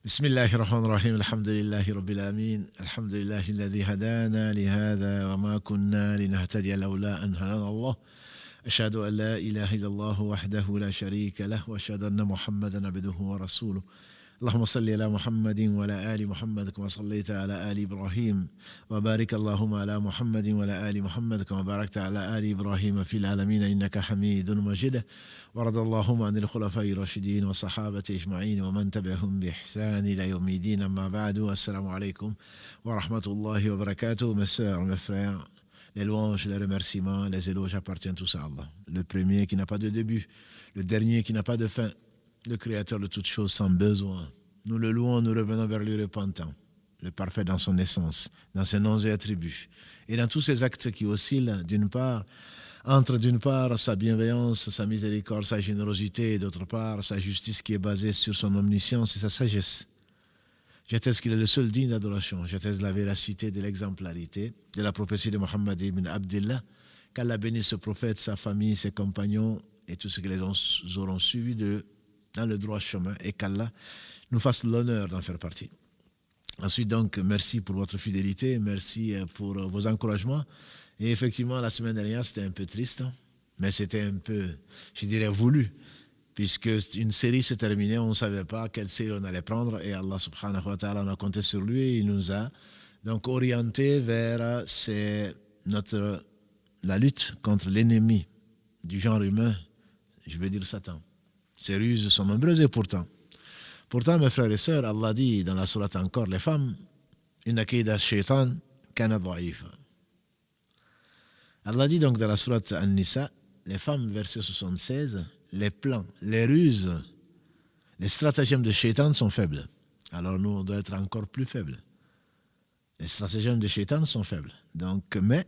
بسم الله الرحمن الرحيم الحمد لله رب العالمين الحمد لله الذي هدانا لهذا وما كنا لنهتدي لولا أن هدانا الله أشهد أن لا إله إلا الله وحده لا شريك له وأشهد أن محمدا عبده ورسوله اللهم صل على محمد وعلى آل محمد كما صليت على آل إبراهيم وبارك اللهم على محمد وعلى آل محمد كما باركت على آل إبراهيم في العالمين إنك حميد مجيد ورضى اللهم عن الخلفاء الراشدين والصحابة أجمعين ومن تبعهم بإحسان إلى يوم الدين أما بعد السلام عليكم ورحمة الله وبركاته. Mes sœurs, mes frères, les louanges, les remerciements, les éloges appartiennent tous à Allah, le premier qui n'a pas de début, le dernier qui n'a pas de fin, le créateur de toutes choses sans besoin. Nous le louons, nous revenons vers lui repentant, le parfait dans son essence, dans ses noms et attributs, et dans tous ses actes qui oscillent entre d'une part sa bienveillance, sa miséricorde, sa générosité, et d'autre part sa justice qui est basée sur son omniscience et sa sagesse. J'atteste qu'il est le seul digne d'adoration, j'atteste la véracité de l'exemplarité de la prophétie de Muhammad ibn Abdillah, qu'Allah bénisse ce prophète, sa famille, ses compagnons et tous ceux qui les auront suivis dans le droit chemin, et qu'Allah nous fasse l'honneur d'en faire partie. Ensuite donc, merci pour votre fidélité, merci pour vos encouragements. Et effectivement, la semaine dernière, c'était un peu triste, mais c'était un peu, je dirais, voulu, puisque une série se terminait, on ne savait pas quelle série on allait prendre, et Allah subhanahu wa ta'ala, on a compté sur lui, et il nous a donc orienté vers la lutte contre l'ennemi du genre humain, je veux dire Satan. Ces ruses sont nombreuses et pourtant, mes frères et sœurs, Allah dit dans la sourate encore, les femmes, inna kayda shaytan kana dha'ifa. Allah dit donc dans la sourate An-Nisa, les femmes, verset 76, les plans, les ruses, les stratagèmes de Shaitan sont faibles. Alors nous, on doit être encore plus faibles. Les stratagèmes de Shaitan sont faibles. Donc, mais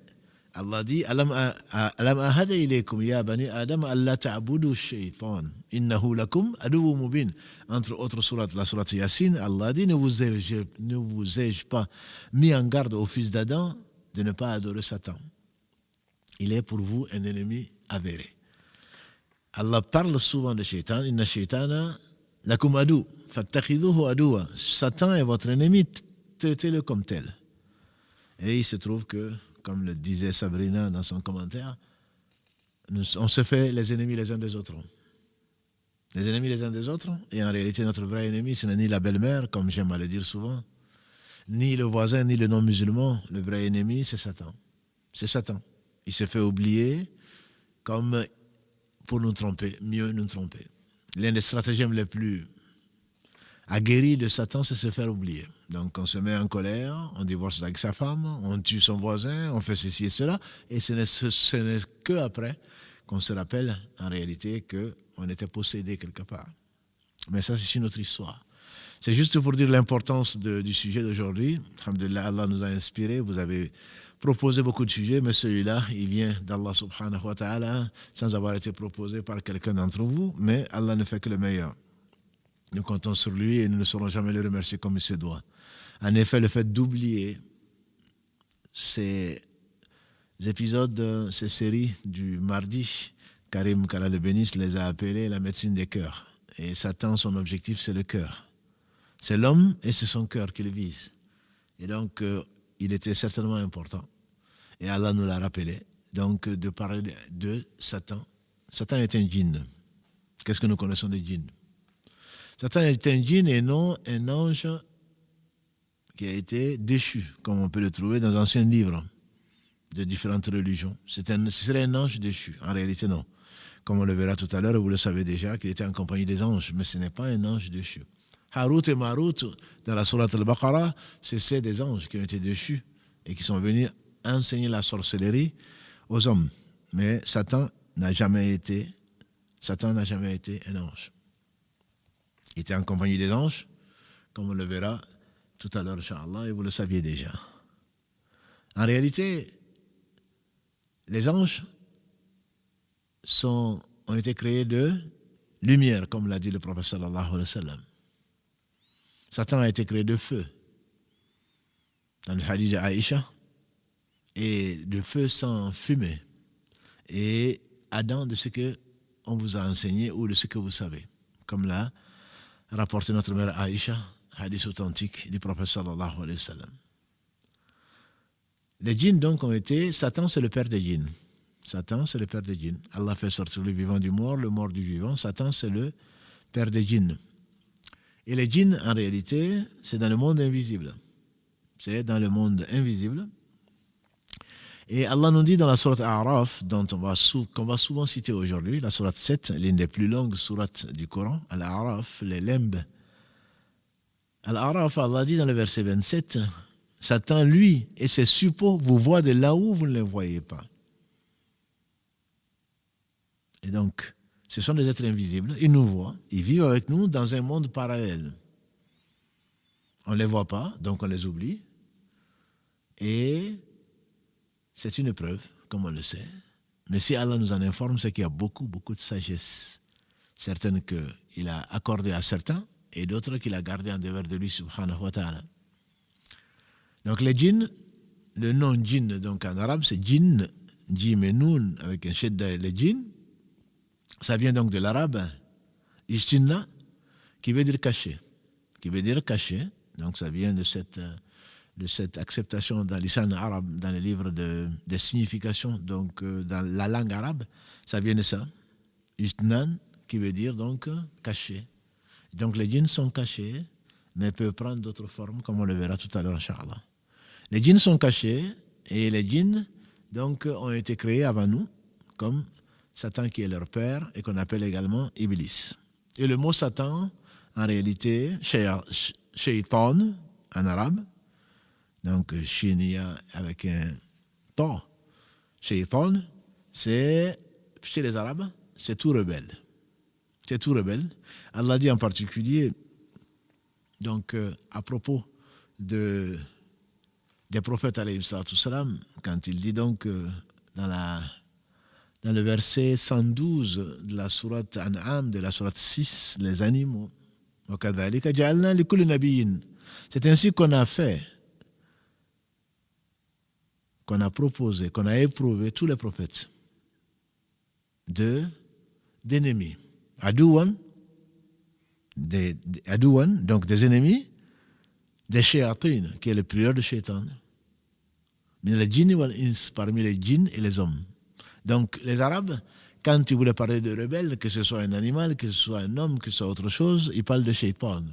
Allah dit, alam ahada ilaykum ya bani adam alla ta'budu shaytan innahu lakum aduwwun mubin. Entre autres sourates, la sourate Yasin, Allah dit, ne vous ai-je pas mis en garde au fils d'Adam de ne pas adorer Satan. Il est pour vous un ennemi avéré. Allah parle souvent de Shaitan, inna shaytana lakum adu fattakhidhuhu aduwa. Satan est votre ennemi, traitez-le comme tel. Et il se trouve que, comme le disait Sabrina dans son commentaire, on se fait les ennemis les uns des autres. Les ennemis les uns des autres, et en réalité notre vrai ennemi, ce n'est ni la belle-mère, comme j'aime à le dire souvent, ni le voisin, ni le non-musulman. Le vrai ennemi, c'est Satan. C'est Satan. Il se fait oublier comme pour nous tromper, mieux nous tromper. L'un des stratagèmes les plus aguerris de Satan, c'est se faire oublier. Donc on se met en colère, on divorce avec sa femme, on tue son voisin, on fait ceci et cela, et ce n'est qu'après qu'on se rappelle en réalité qu'on était possédé quelque part. Mais ça, c'est une autre histoire. C'est juste pour dire l'importance du sujet d'aujourd'hui. Alhamdulillah, Allah nous a inspirés, vous avez proposé beaucoup de sujets, mais celui-là, il vient d'Allah subhanahu wa ta'ala, sans avoir été proposé par quelqu'un d'entre vous, mais Allah ne fait que le meilleur. Nous comptons sur lui et nous ne saurons jamais le remercier comme il se doit. En effet, le fait d'oublier ces épisodes, ces séries du mardi, Karim, qu'Allah le bénisse, les a appelés la médecine des cœurs. Et Satan, son objectif, c'est le cœur. C'est l'homme et c'est son cœur qu'il vise. Et donc, il était certainement important. Et Allah nous l'a rappelé. Donc, de parler de Satan. Satan est un djinn. Qu'est-ce que nous connaissons des djinns? Satan est un djinn et non un ange qui a été déchu, comme on peut le trouver dans d'anciens livres de différentes religions. Ce serait un ange déchu. En réalité, non. Comme on le verra tout à l'heure, vous le savez déjà, qu'il était en compagnie des anges, mais ce n'est pas un ange déchu. Harut et Marut, dans la sourate Al-Baqarah, c'est des anges qui ont été déchus et qui sont venus enseigner la sorcellerie aux hommes. Mais Satan n'a jamais été un ange. Il était en compagnie des anges, comme on le verra tout à l'heure, Inch'Allah, et vous le saviez déjà. En réalité, les anges ont été créés de lumière, comme l'a dit le prophète sallallahu alayhi wa sallam. Satan a été créé de feu, dans le hadith d'Aïcha, et de feu sans fumée, et Adam de ce qu'on vous a enseigné ou de ce que vous savez, comme l'a rapporté notre mère Aïcha, hadith authentique du prophète sallallahu alayhi wa sallam. Les djinns donc ont été, Satan c'est le père des djinns. Satan c'est le père des djinns. Allah fait sortir le vivant du mort, le mort du vivant. Satan c'est le père des djinns. Et les djinns en réalité c'est dans le monde invisible. C'est dans le monde invisible. Et Allah nous dit dans la sourate A'raf, qu'on va souvent citer aujourd'hui, la sourate 7, l'une des plus longues sourates du Coran, Al-A'raf, les limbes. Al-A'raf, Allah dit dans le verset 27, Satan, lui, et ses suppôts vous voient de là où vous ne les voyez pas. Et donc, ce sont des êtres invisibles, ils nous voient, ils vivent avec nous dans un monde parallèle. On ne les voit pas, donc on les oublie. Et c'est une preuve, comme on le sait. Mais si Allah nous en informe, c'est qu'il y a beaucoup de sagesse. Certaines qu'il a accordées à certains et d'autres qu'il a gardées en dehors de lui, subhanahu wa ta'ala. Donc les djinns, le nom djinn donc en arabe, c'est djinn, djim et noun, avec un shedda, les djinns. Ça vient donc de l'arabe, ijtinna, qui veut dire caché. Qui veut dire caché. Donc ça vient de cette acceptation dans l'islam arabe, dans les livres des significations, donc dans la langue arabe, ça vient de ça. Ijtnan, qui veut dire donc caché. Donc les djinns sont cachés, mais peuvent prendre d'autres formes, comme on le verra tout à l'heure, Inch'Allah. Les djinns sont cachés, et les djinns donc, ont été créés avant nous, comme Satan qui est leur père, et qu'on appelle également Iblis. Et le mot Satan, en réalité, shaytan, en arabe, donc Shinia avec un ton, shaytan, c'est, chez les Arabes, c'est tout rebelle. C'est tout rebelle. Allah dit en particulier, donc à propos des prophètes alayhi salam, quand il dit donc dans le verset 112 de la sourate An'am, de la sourate 6, les animaux, c'est ainsi qu'on a fait, qu'on a proposé, qu'on a éprouvé tous les prophètes d'ennemis. Adouan, donc des ennemis, des shayatines, qui est le pluriel de shaitan. Mais les djinns wal ins, parmi les djinns et les hommes. Donc les Arabes, quand ils voulaient parler de rebelles, que ce soit un animal, que ce soit un homme, que ce soit autre chose, ils parlent de shaitan.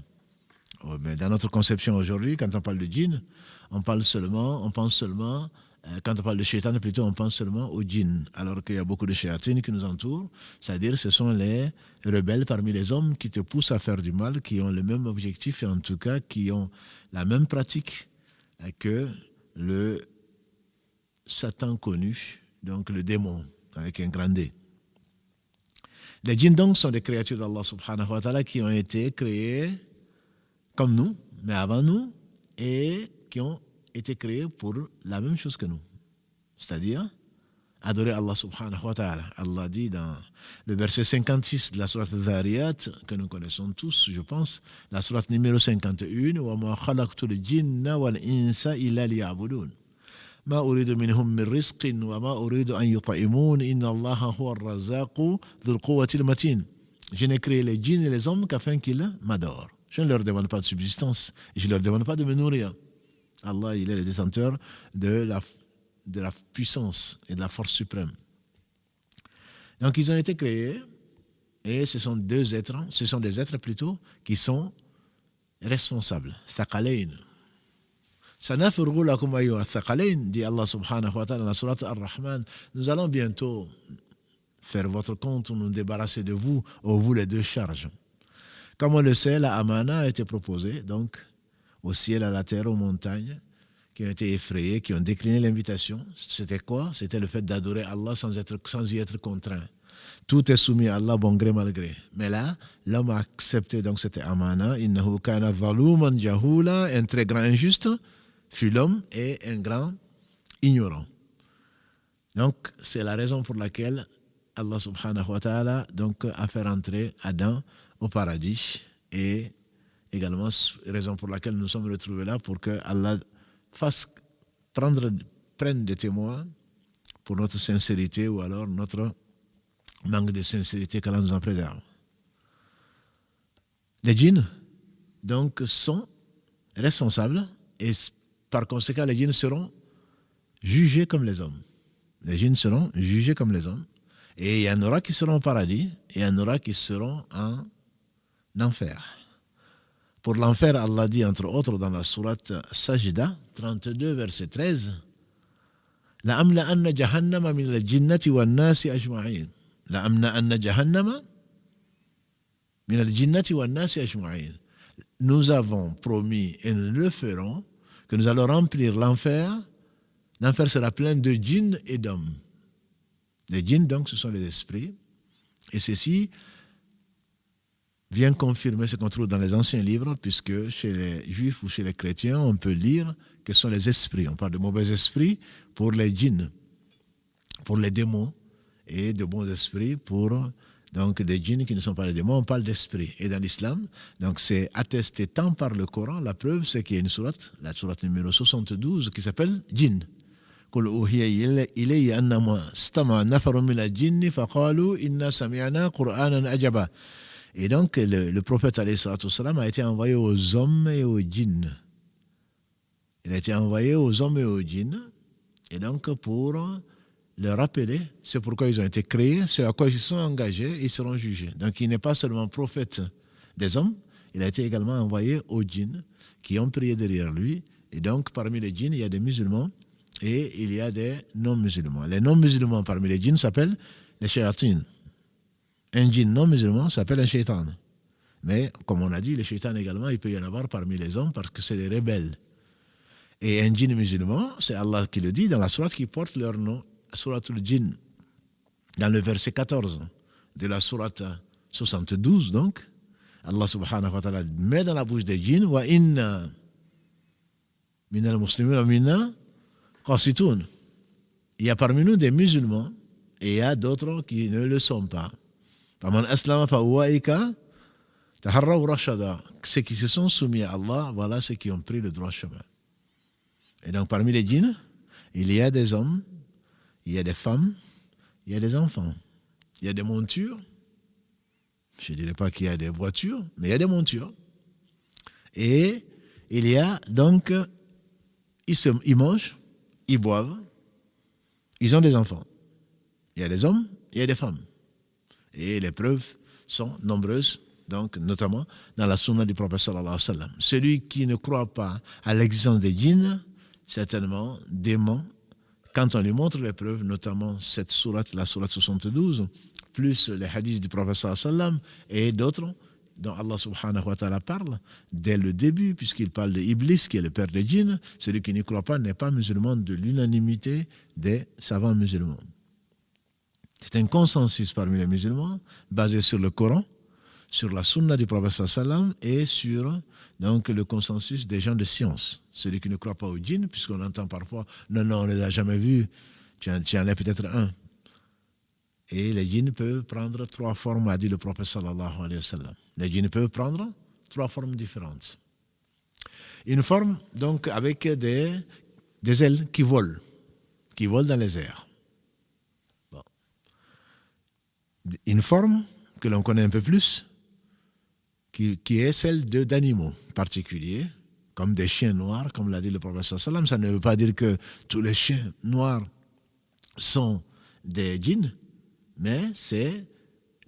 Oh, mais dans notre conception aujourd'hui, quand on parle de djinn, on pense seulement, quand on parle de shaitan, plutôt, on pense seulement aux djinns, alors qu'il y a beaucoup de shayatines qui nous entourent, c'est-à-dire ce sont les rebelles parmi les hommes qui te poussent à faire du mal, qui ont le même objectif et en tout cas qui ont la même pratique que le Satan connu, donc le démon, avec un grand D. Les djinns donc sont des créatures d'Allah subhanahu wa ta'ala qui ont été créées comme nous, mais avant nous, et qui ont été créés pour la même chose que nous, c'est-à-dire adorer Allah subhanahu wa ta'ala. Allah dit dans le verset 56 de la sourate Dhariyat, que nous connaissons tous, je pense, la sourate numéro 51, وَمَا خَلَقْتُ الْجِنَّ وَالْإِنسَ إِلَّا لِيَعْبُدُونَ ما أريد منهم من رزق وما أريد أن يطعمون إن الله هو الرزاق ذو القوة المتين. Je n'ai créé les djinns et les hommes qu'afin qu'ils m'adorent. Je ne leur demande pas de subsistance, je ne leur demande pas de me nourrir. Allah, il est le détenteur de la puissance et de la force suprême. Donc ils ont été créés et ce sont des êtres plutôt qui sont responsables. Thaqalayn. Sanafurgu lakum ayyuha thaqalayn, dit Allah subhanahu wa ta'ala dans la sourate Ar-Rahman. Nous allons bientôt faire votre compte, nous débarrasser de vous, vous les deux charges. Comme on le sait, la amana a été proposée, donc, au ciel, à la terre, aux montagnes, qui ont été effrayées, qui ont décliné l'invitation. C'était quoi? C'était le fait d'adorer Allah sans y être contraint. Tout est soumis à Allah, bon gré, mal gré. Mais là, l'homme a accepté donc cette amana. Innahu kana zaluman jahula, un très grand injuste fut l'homme et un grand ignorant. Donc, c'est la raison pour laquelle Allah subhanahu wa ta'ala donc, a fait rentrer Adam au paradis et également raison pour laquelle nous sommes retrouvés là pour que Allah prenne des témoins pour notre sincérité ou alors notre manque de sincérité qu'Allah nous en préserve. Les djinns donc sont responsables et par conséquent les djinns seront jugés comme les hommes. Les djinns seront jugés comme les hommes. Et il y en aura qui seront au paradis et il y en aura qui seront en enfer. Pour l'enfer, Allah dit entre autres dans la sourate Sajda 32 verset 13 لَأَمْلَأَنَّ جَهَنَّمَ مِنَ الْجِنَّةِ وَالنَّاسِ أَجْمَعِينَ لَأَمْلَأَنَّ جَهَنَّمَ مِنَ الْجِنَّةِ وَالنَّاسِ أَجْمَعِينَ. Nous avons promis et nous le ferons que nous allons remplir l'enfer. L'enfer sera plein de djinns et d'hommes. Les djinns donc ce sont les esprits et ceci vient confirmer ce qu'on trouve dans les anciens livres, puisque chez les juifs ou chez les chrétiens, on peut lire que ce sont les esprits. On parle de mauvais esprits pour les djinns, pour les démons, et de bons esprits pour donc des djinns qui ne sont pas les démons. On parle d'esprits. Et dans l'islam, donc c'est attesté tant par le Coran, la preuve c'est qu'il y a une sourate, la sourate numéro 72, qui s'appelle Djinn. قل أوحي إلي أنما استمع نفر من الجن فقالوا إنا سمعنا قرآنا عجبا. Et donc, le prophète alayhi salatu wassalam a été envoyé aux hommes et aux djinns. Il a été envoyé aux hommes et aux djinns. Et donc, pour leur rappeler, c'est pourquoi ils ont été créés, c'est à quoi ils sont engagés, ils seront jugés. Donc, il n'est pas seulement prophète des hommes, il a été également envoyé aux djinns qui ont prié derrière lui. Et donc, parmi les djinns, il y a des musulmans et il y a des non-musulmans. Les non-musulmans parmi les djinns s'appellent les shayatines. Un djinn non-musulman s'appelle un shaitan. Mais, comme on a dit, les shaitans également, il peut y en avoir parmi les hommes parce que c'est des rebelles. Et un djinn musulman, c'est Allah qui le dit dans la sourate qui porte leur nom, souratul djinn. Dans le verset 14 de la sourate 72, donc, Allah subhanahu wa ta'ala met dans la bouche des djinns wa inna minal muslimin wa minna qasitun. Il y a parmi nous des musulmans et il y a d'autres qui ne le sont pas. Ceux qui se sont soumis à Allah, voilà ceux qui ont pris le droit chemin. Et donc parmi les djinns, il y a des hommes, il y a des femmes, il y a des enfants, il y a des montures. Je ne dirais pas qu'il y a des voitures, mais il y a des montures. Et il y a donc, ils mangent, ils boivent, ils ont des enfants. Il y a des hommes, il y a des femmes. Et les preuves sont nombreuses, donc notamment dans la sunna du prophète sallallahu alayhi wa sallam. Celui qui ne croit pas à l'existence des djinns, certainement dément, quand on lui montre les preuves, notamment cette sourate, la sourate 72, plus les hadiths du prophète sallallahu alayhi wa sallam et d'autres dont Allah subhanahu wa ta'ala parle dès le début, puisqu'il parle d'Iblis qui est le père des djinns. Celui qui n'y croit pas n'est pas musulman de l'unanimité des savants musulmans. C'est un consensus parmi les musulmans basé sur le Coran, sur la sunna du prophète sallam et sur donc, le consensus des gens de science. Celui qui ne croit pas aux djinns, puisqu'on entend parfois « non, on ne les a jamais vus, tu en es peut-être un ». Et les djinns peuvent prendre 3 formes, a dit le prophète sallallahu alayhi wa sallam. Les djinns peuvent prendre 3 formes différentes. Une forme donc avec des ailes qui volent dans les airs. Une forme que l'on connaît un peu plus, qui est celle d'animaux particuliers, comme des chiens noirs, comme l'a dit le prophète sallam. Ça ne veut pas dire que tous les chiens noirs sont des djinns, mais il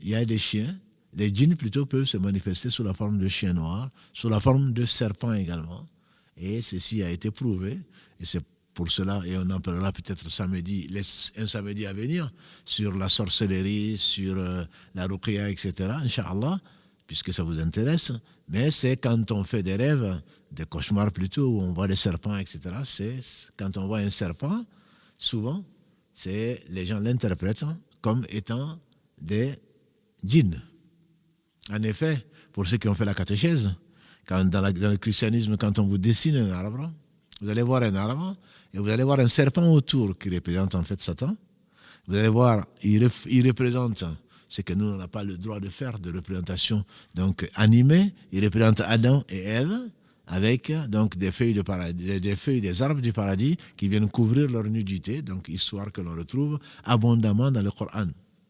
y a des chiens, les djinns plutôt peuvent se manifester sous la forme de chiens noirs, sous la forme de serpents également. Et ceci a été prouvé, et c'est pour cela, et on en parlera peut-être un samedi à venir, sur la sorcellerie, sur la ruqya, etc., Inch'Allah, puisque ça vous intéresse. Mais c'est quand on fait des rêves, des cauchemars plutôt, où on voit des serpents, etc., c'est quand on voit un serpent, souvent, les gens l'interprètent comme étant des djinns. En effet, pour ceux qui ont fait la catéchèse, dans le christianisme, quand on vous dessine un arbre, vous allez voir un arbre et vous allez voir un serpent autour qui représente en fait Satan. Vous allez voir, il représente ce que nous, on n'a pas le droit de faire, de représentation donc animée. Il représente Adam et Ève avec donc des feuilles des arbres du paradis qui viennent couvrir leur nudité, donc histoire que l'on retrouve abondamment dans le Coran,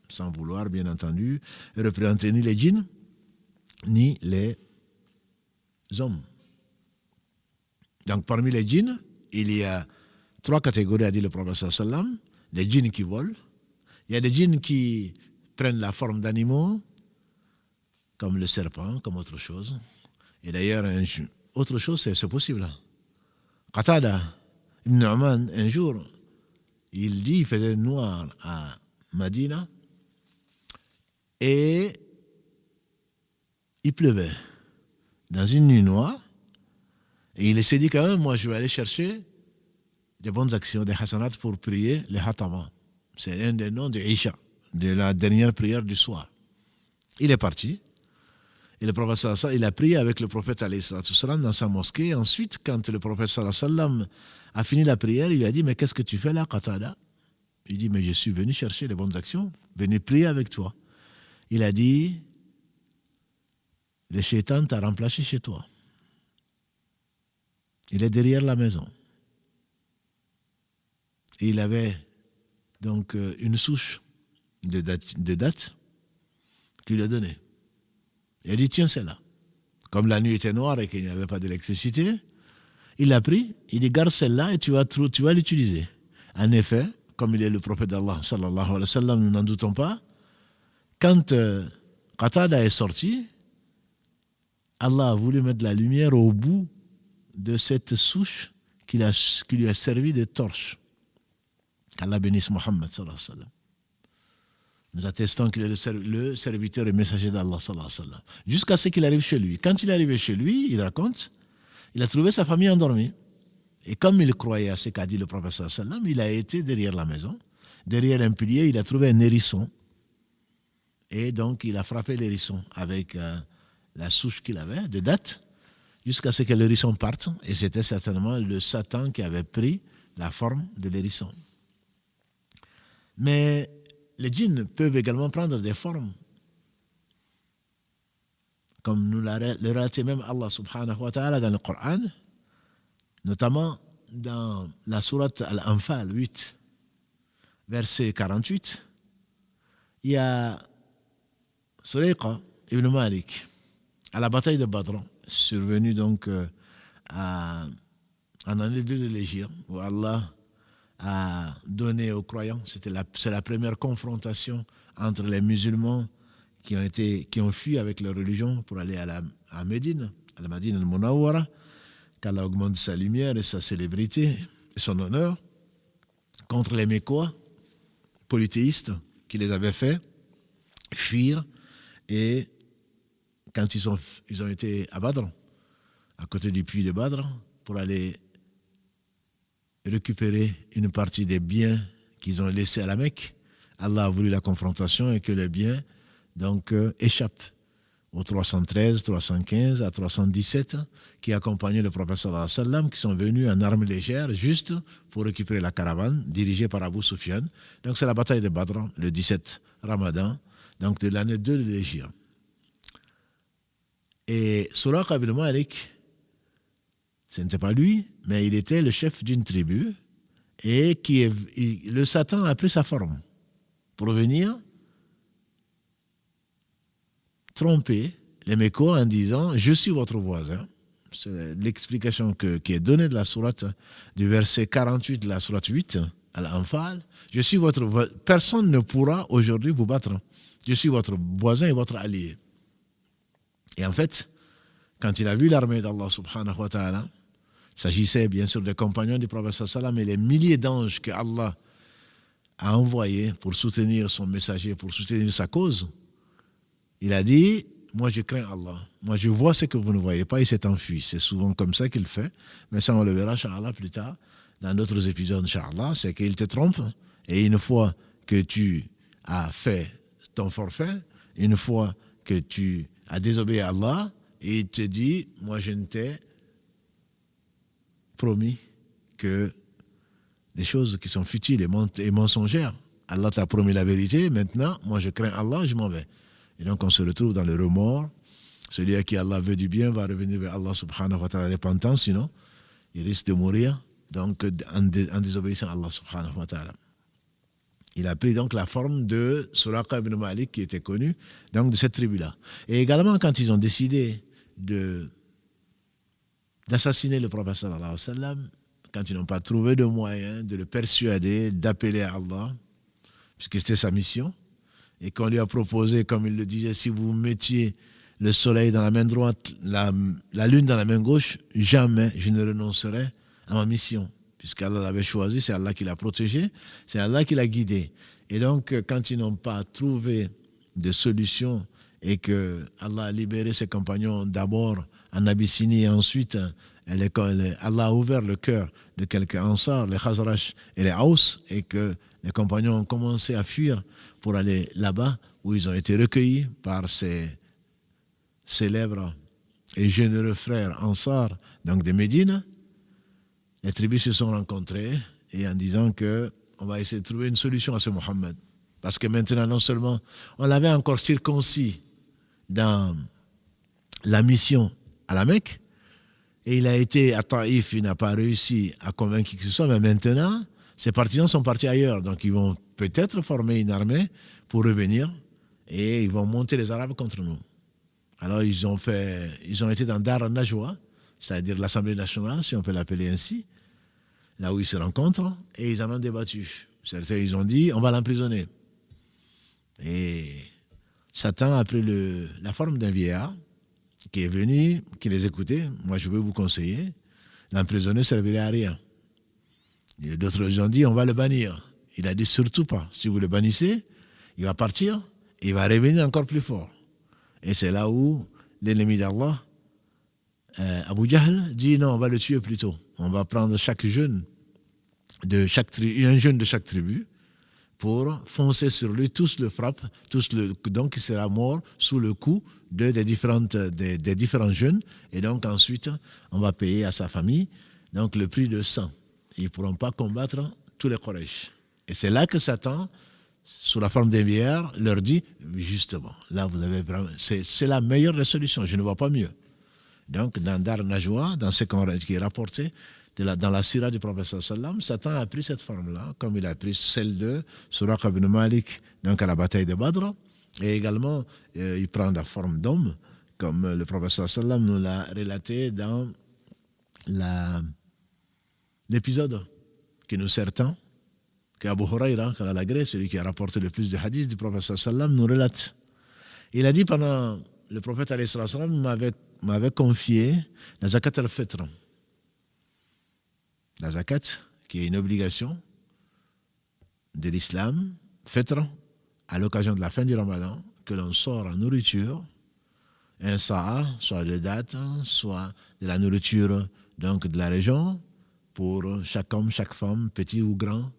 sans vouloir bien entendu représenter ni les djinns ni les hommes. Donc parmi les djinns, il y a 3 catégories, a dit le prophète sallallahu alayhi wa sallam. Les djinns qui volent, il y a des djinns qui prennent la forme d'animaux, comme le serpent, comme autre chose. Et d'ailleurs, autre chose, c'est possible. Qatada ibn Nu'man, un jour, il dit, il faisait noir à Madina et il pleuvait dans une nuit noire. Et il s'est dit quand même, moi je vais aller chercher des bonnes actions, des hasanat pour prier les hatama. C'est un des noms de Isha, de la dernière prière du soir. Il est parti. Et le prophète sallallahu alayhi wa sallam, il a prié avec le prophète alayhi sallam dans sa mosquée. Ensuite, quand le prophète sallallahu alayhi wa sallam a fini la prière, il lui a dit, mais qu'est-ce que tu fais là, Qatada? Il dit, mais je suis venu chercher les bonnes actions, venir prier avec toi. Il a dit, le shaitan t'a remplacé chez toi. Il est derrière la maison. Et il avait donc une souche de dattes qu'il lui a donnée. Il a dit, tiens, c'est là. Comme la nuit était noire et qu'il n'y avait pas d'électricité, il l'a pris, il dit, garde celle-là et tu vas l'utiliser. En effet, comme il est le prophète d'Allah, sallallahu alayhi wa sallam, nous n'en doutons pas, quand Qatada est sorti, Allah a voulu mettre la lumière au bout de cette souche qui lui a servi de torche. Allah bénisse Mohammed, sallallahu alayhi wa sallam. Nous attestons qu'il est le serviteur et messager d'Allah, sallallahu alayhi wa sallam. Jusqu'à ce qu'il arrive chez lui. Quand il est arrivé chez lui, il raconte, il a trouvé sa famille endormie. Et comme il croyait à ce qu'a dit le prophète sallallahu alayhi wa sallam, il a été derrière la maison. Derrière un pilier, il a trouvé un hérisson. Et donc, il a frappé l'hérisson avec la souche qu'il avait de dattes, jusqu'à ce que l'hérisson parte. Et c'était certainement le Satan qui avait pris la forme de l'hérisson. Mais les djinns peuvent également prendre des formes, comme nous l'a relaté même Allah subhanahu wa ta'ala dans le Coran, notamment dans la sourate Al-Anfal 8, verset 48. Il y a Surayqa ibn Malik, à la bataille de Badr, survenue donc en année 2 de l'Hégire, où Allah a donné aux croyants, c'est la première confrontation entre les musulmans qui ont fui avec leur religion pour aller à Médine, à la Madine al-Munawwara, qu'Allah augmente sa lumière et sa célébrité et son honneur, contre les Mécois polythéistes qui les avaient fait fuir. Et quand ils ont été à Badr, à côté du puits de Badr, pour aller récupérer une partie des biens qu'ils ont laissés à la Mecque, Allah a voulu la confrontation et que les biens donc échappent aux 313, 315 à 317 qui accompagnaient le prophète sallallahu alayhi wa sallam, qui sont venus en armes légères juste pour récupérer la caravane dirigée par Abu Sufyan. Donc c'est la bataille de Badr, le 17 Ramadan, donc de l'année 2 de l'Hégire. Et Surayqa ibn Malik, ce n'était pas lui, mais il était le chef d'une tribu et le Satan a pris sa forme pour venir tromper les Mécois en disant « Je suis votre voisin ». C'est l'explication qui est donnée de la sourate, du verset 48 de la sourate 8, à l'Anfal. « Je suis votre voisin. Personne ne pourra aujourd'hui vous battre. Je suis votre voisin et votre allié. » Et en fait, quand il a vu l'armée d'Allah subhanahu wa ta'ala, il s'agissait bien sûr des compagnons du prophète sallallahu alayhi wa sallam et les milliers d'anges que Allah a envoyés pour soutenir son messager, pour soutenir sa cause. Il a dit, moi je crains Allah, moi je vois ce que vous ne voyez pas, il s'est enfui. C'est souvent comme ça qu'il fait, mais ça on le verra Inch'Allah plus tard, dans d'autres épisodes Inch'Allah, c'est qu'il te trompe, et une fois que tu as fait ton forfait, une fois que tu as désobéi à Allah, il te dit, moi je ne t'ai promis que des choses qui sont futiles et mensongères. Allah t'a promis la vérité, maintenant, moi je crains Allah, je m'en vais. Et donc on se retrouve dans le remords. Celui à qui Allah veut du bien va revenir vers Allah subhanahu wa ta'ala repentant, sinon il risque de mourir donc en désobéissant à Allah subhanahu wa ta'ala. Il a pris donc la forme de Surayqa ibn Malik qui était connu donc de cette tribu-là. Et également quand ils ont décidé de d'assassiner le prophète sallallahu alayhi wa sallam quand ils n'ont pas trouvé de moyen de le persuader d'appeler à Allah, puisque c'était sa mission, et qu'on lui a proposé, comme il le disait, si vous mettiez le soleil dans la main droite, la lune dans la main gauche, jamais je ne renoncerai à ma mission. Puisqu'Allah l'avait choisi, c'est Allah qui l'a protégé, c'est Allah qui l'a guidé. Et donc, quand ils n'ont pas trouvé de solution et que Allah a libéré ses compagnons d'abord en Abyssinie et ensuite Allah a ouvert le cœur de quelques Ansar, les Khazraj et les Haus, et que les compagnons ont commencé à fuir pour aller là-bas où ils ont été recueillis par ces célèbres et généreux frères Ansar, donc de Médine. Les tribus se sont rencontrées et en disant qu'on va essayer de trouver une solution à ce Mohammed. Parce que maintenant, non seulement on l'avait encore circoncis dans la mission à la Mecque, et il a été à Taïf, il n'a pas réussi à convaincre qui que ce soit, mais maintenant, ses partisans sont partis ailleurs. Donc ils vont peut-être former une armée pour revenir et ils vont monter les Arabes contre nous. Alors ils ont été dans Dar Najwa, c'est-à-dire l'Assemblée nationale, si on peut l'appeler ainsi, là où ils se rencontrent, et ils en ont débattu. Certains, ils ont dit, on va l'emprisonner. Et Satan a pris la forme d'un vieillard qui est venu, qui les écoutait. Moi, je veux vous conseiller, l'emprisonner ne servirait à rien. Et d'autres ils ont dit, on va le bannir. Il a dit, surtout pas. Si vous le bannissez, il va partir, et il va revenir encore plus fort. Et c'est là où l'ennemi d'Allah, Abu Jahl, dit non, on va le tuer plutôt. On va prendre chaque jeune un jeune de chaque tribu pour foncer sur lui, tous le frappent, donc il sera mort sous le coup des différents jeunes, et donc ensuite on va payer à sa famille donc le prix de sang. Ils ne pourront pas combattre tous les Quraysh. Et c'est là que Satan, sous la forme d'un vieillard, leur dit justement, là vous avez vraiment, c'est la meilleure des solutions, je ne vois pas mieux. Donc dans Dar Najwa, dans ce qui est rapporté dans la sira du prophète sallam, Satan a pris cette forme-là, comme il a pris celle de Suraq ibn Malik, donc à la bataille de Badr, et également il prend la forme d'homme, comme le prophète sallam nous l'a relaté dans l'épisode qui nous sert tant, qu'Abu Huraira, celui qui a rapporté le plus de hadiths du prophète sallam, nous relate. Il a dit pendant le prophète m'avait confié la zakat al-fitr. La zakat, qui est une obligation de l'islam, fitr, à l'occasion de la fin du ramadan, que l'on sort en nourriture, un sa'a, soit de date, soit de la nourriture donc de la région, pour chaque homme, chaque femme, petit ou grand,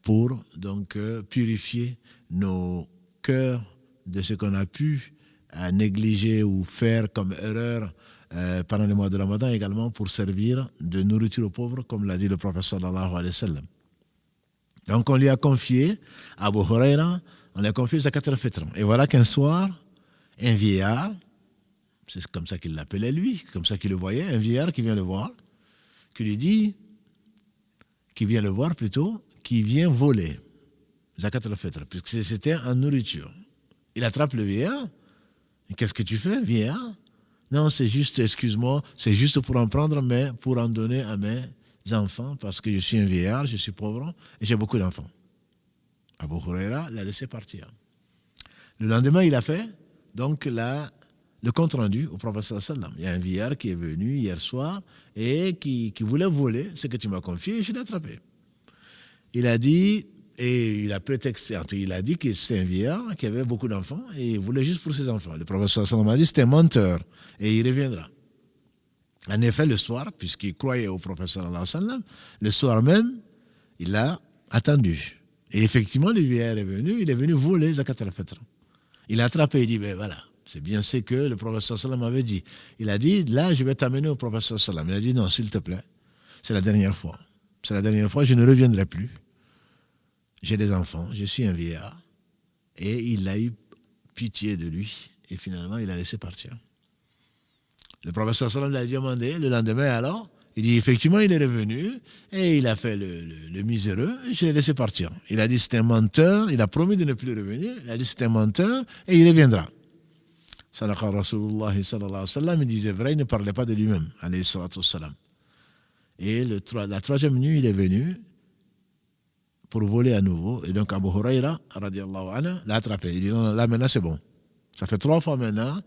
pour donc purifier nos cœurs de ce qu'on a pu négliger ou faire comme erreur pendant le mois de Ramadan, également pour servir de nourriture aux pauvres, comme l'a dit le prophète sallallahu alayhi wa sallam. Donc on lui a confié, à Abu Huraira, on lui a confié zakat al-fitr. Et voilà qu'un soir, un vieillard, c'est comme ça qu'il l'appelait lui, comme ça qu'il le voyait, un vieillard qui vient le voir, qui lui dit, qui vient le voir plutôt, qui vient voler zakat al-fitr, puisque c'était en nourriture. Il attrape le vieillard. Et qu'est-ce que tu fais, vieillard? Non, c'est juste, excuse-moi, c'est juste pour en prendre, mais pour en donner à mes enfants, parce que je suis un vieillard, je suis pauvre, et j'ai beaucoup d'enfants. Abu Huraira l'a laissé partir. Le lendemain, il a fait, donc, le compte rendu au prophète sallam. Il y a un vieillard qui est venu hier soir, et qui voulait voler ce que tu m'as confié, et je l'ai attrapé. Il a dit, et il a prétexté, il a dit que c'était un vieillard qui avait beaucoup d'enfants et il voulait juste pour ses enfants. Le prophète sallam a dit c'était un menteur et il reviendra. En effet, le soir, puisqu'il croyait au prophète sallam, le soir même, il a attendu. Et effectivement, le vieillard il est venu voler zakat al-fitr. Il a attrapé, il dit, ben voilà, c'est bien ce que le prophète sallam avait dit. Il a dit, là, je vais t'amener au prophète sallam. Il a dit, non, s'il te plaît, c'est la dernière fois. C'est la dernière fois, je ne reviendrai plus. J'ai des enfants, je suis un vieillard. Et il a eu pitié de lui. Et finalement, il a laissé partir. Le prophète sallam l'a demandé le lendemain alors. Il dit effectivement, il est revenu et il a fait le miséreux et je l'ai laissé partir. Il a dit c'est un menteur, il a promis de ne plus revenir. Il a dit c'est un menteur et il reviendra. Sadaqa Rasulullah sallallahu alayhi wa sallam, il disait vrai, il ne parlait pas de lui-même, alayhi salatu wa salam. Et la troisième nuit, il est venu pour voler à nouveau. Et donc Abu Huraira, radiallahu anhu, l'a attrapé. Il dit non, là maintenant c'est bon. Ça fait 3 fois maintenant.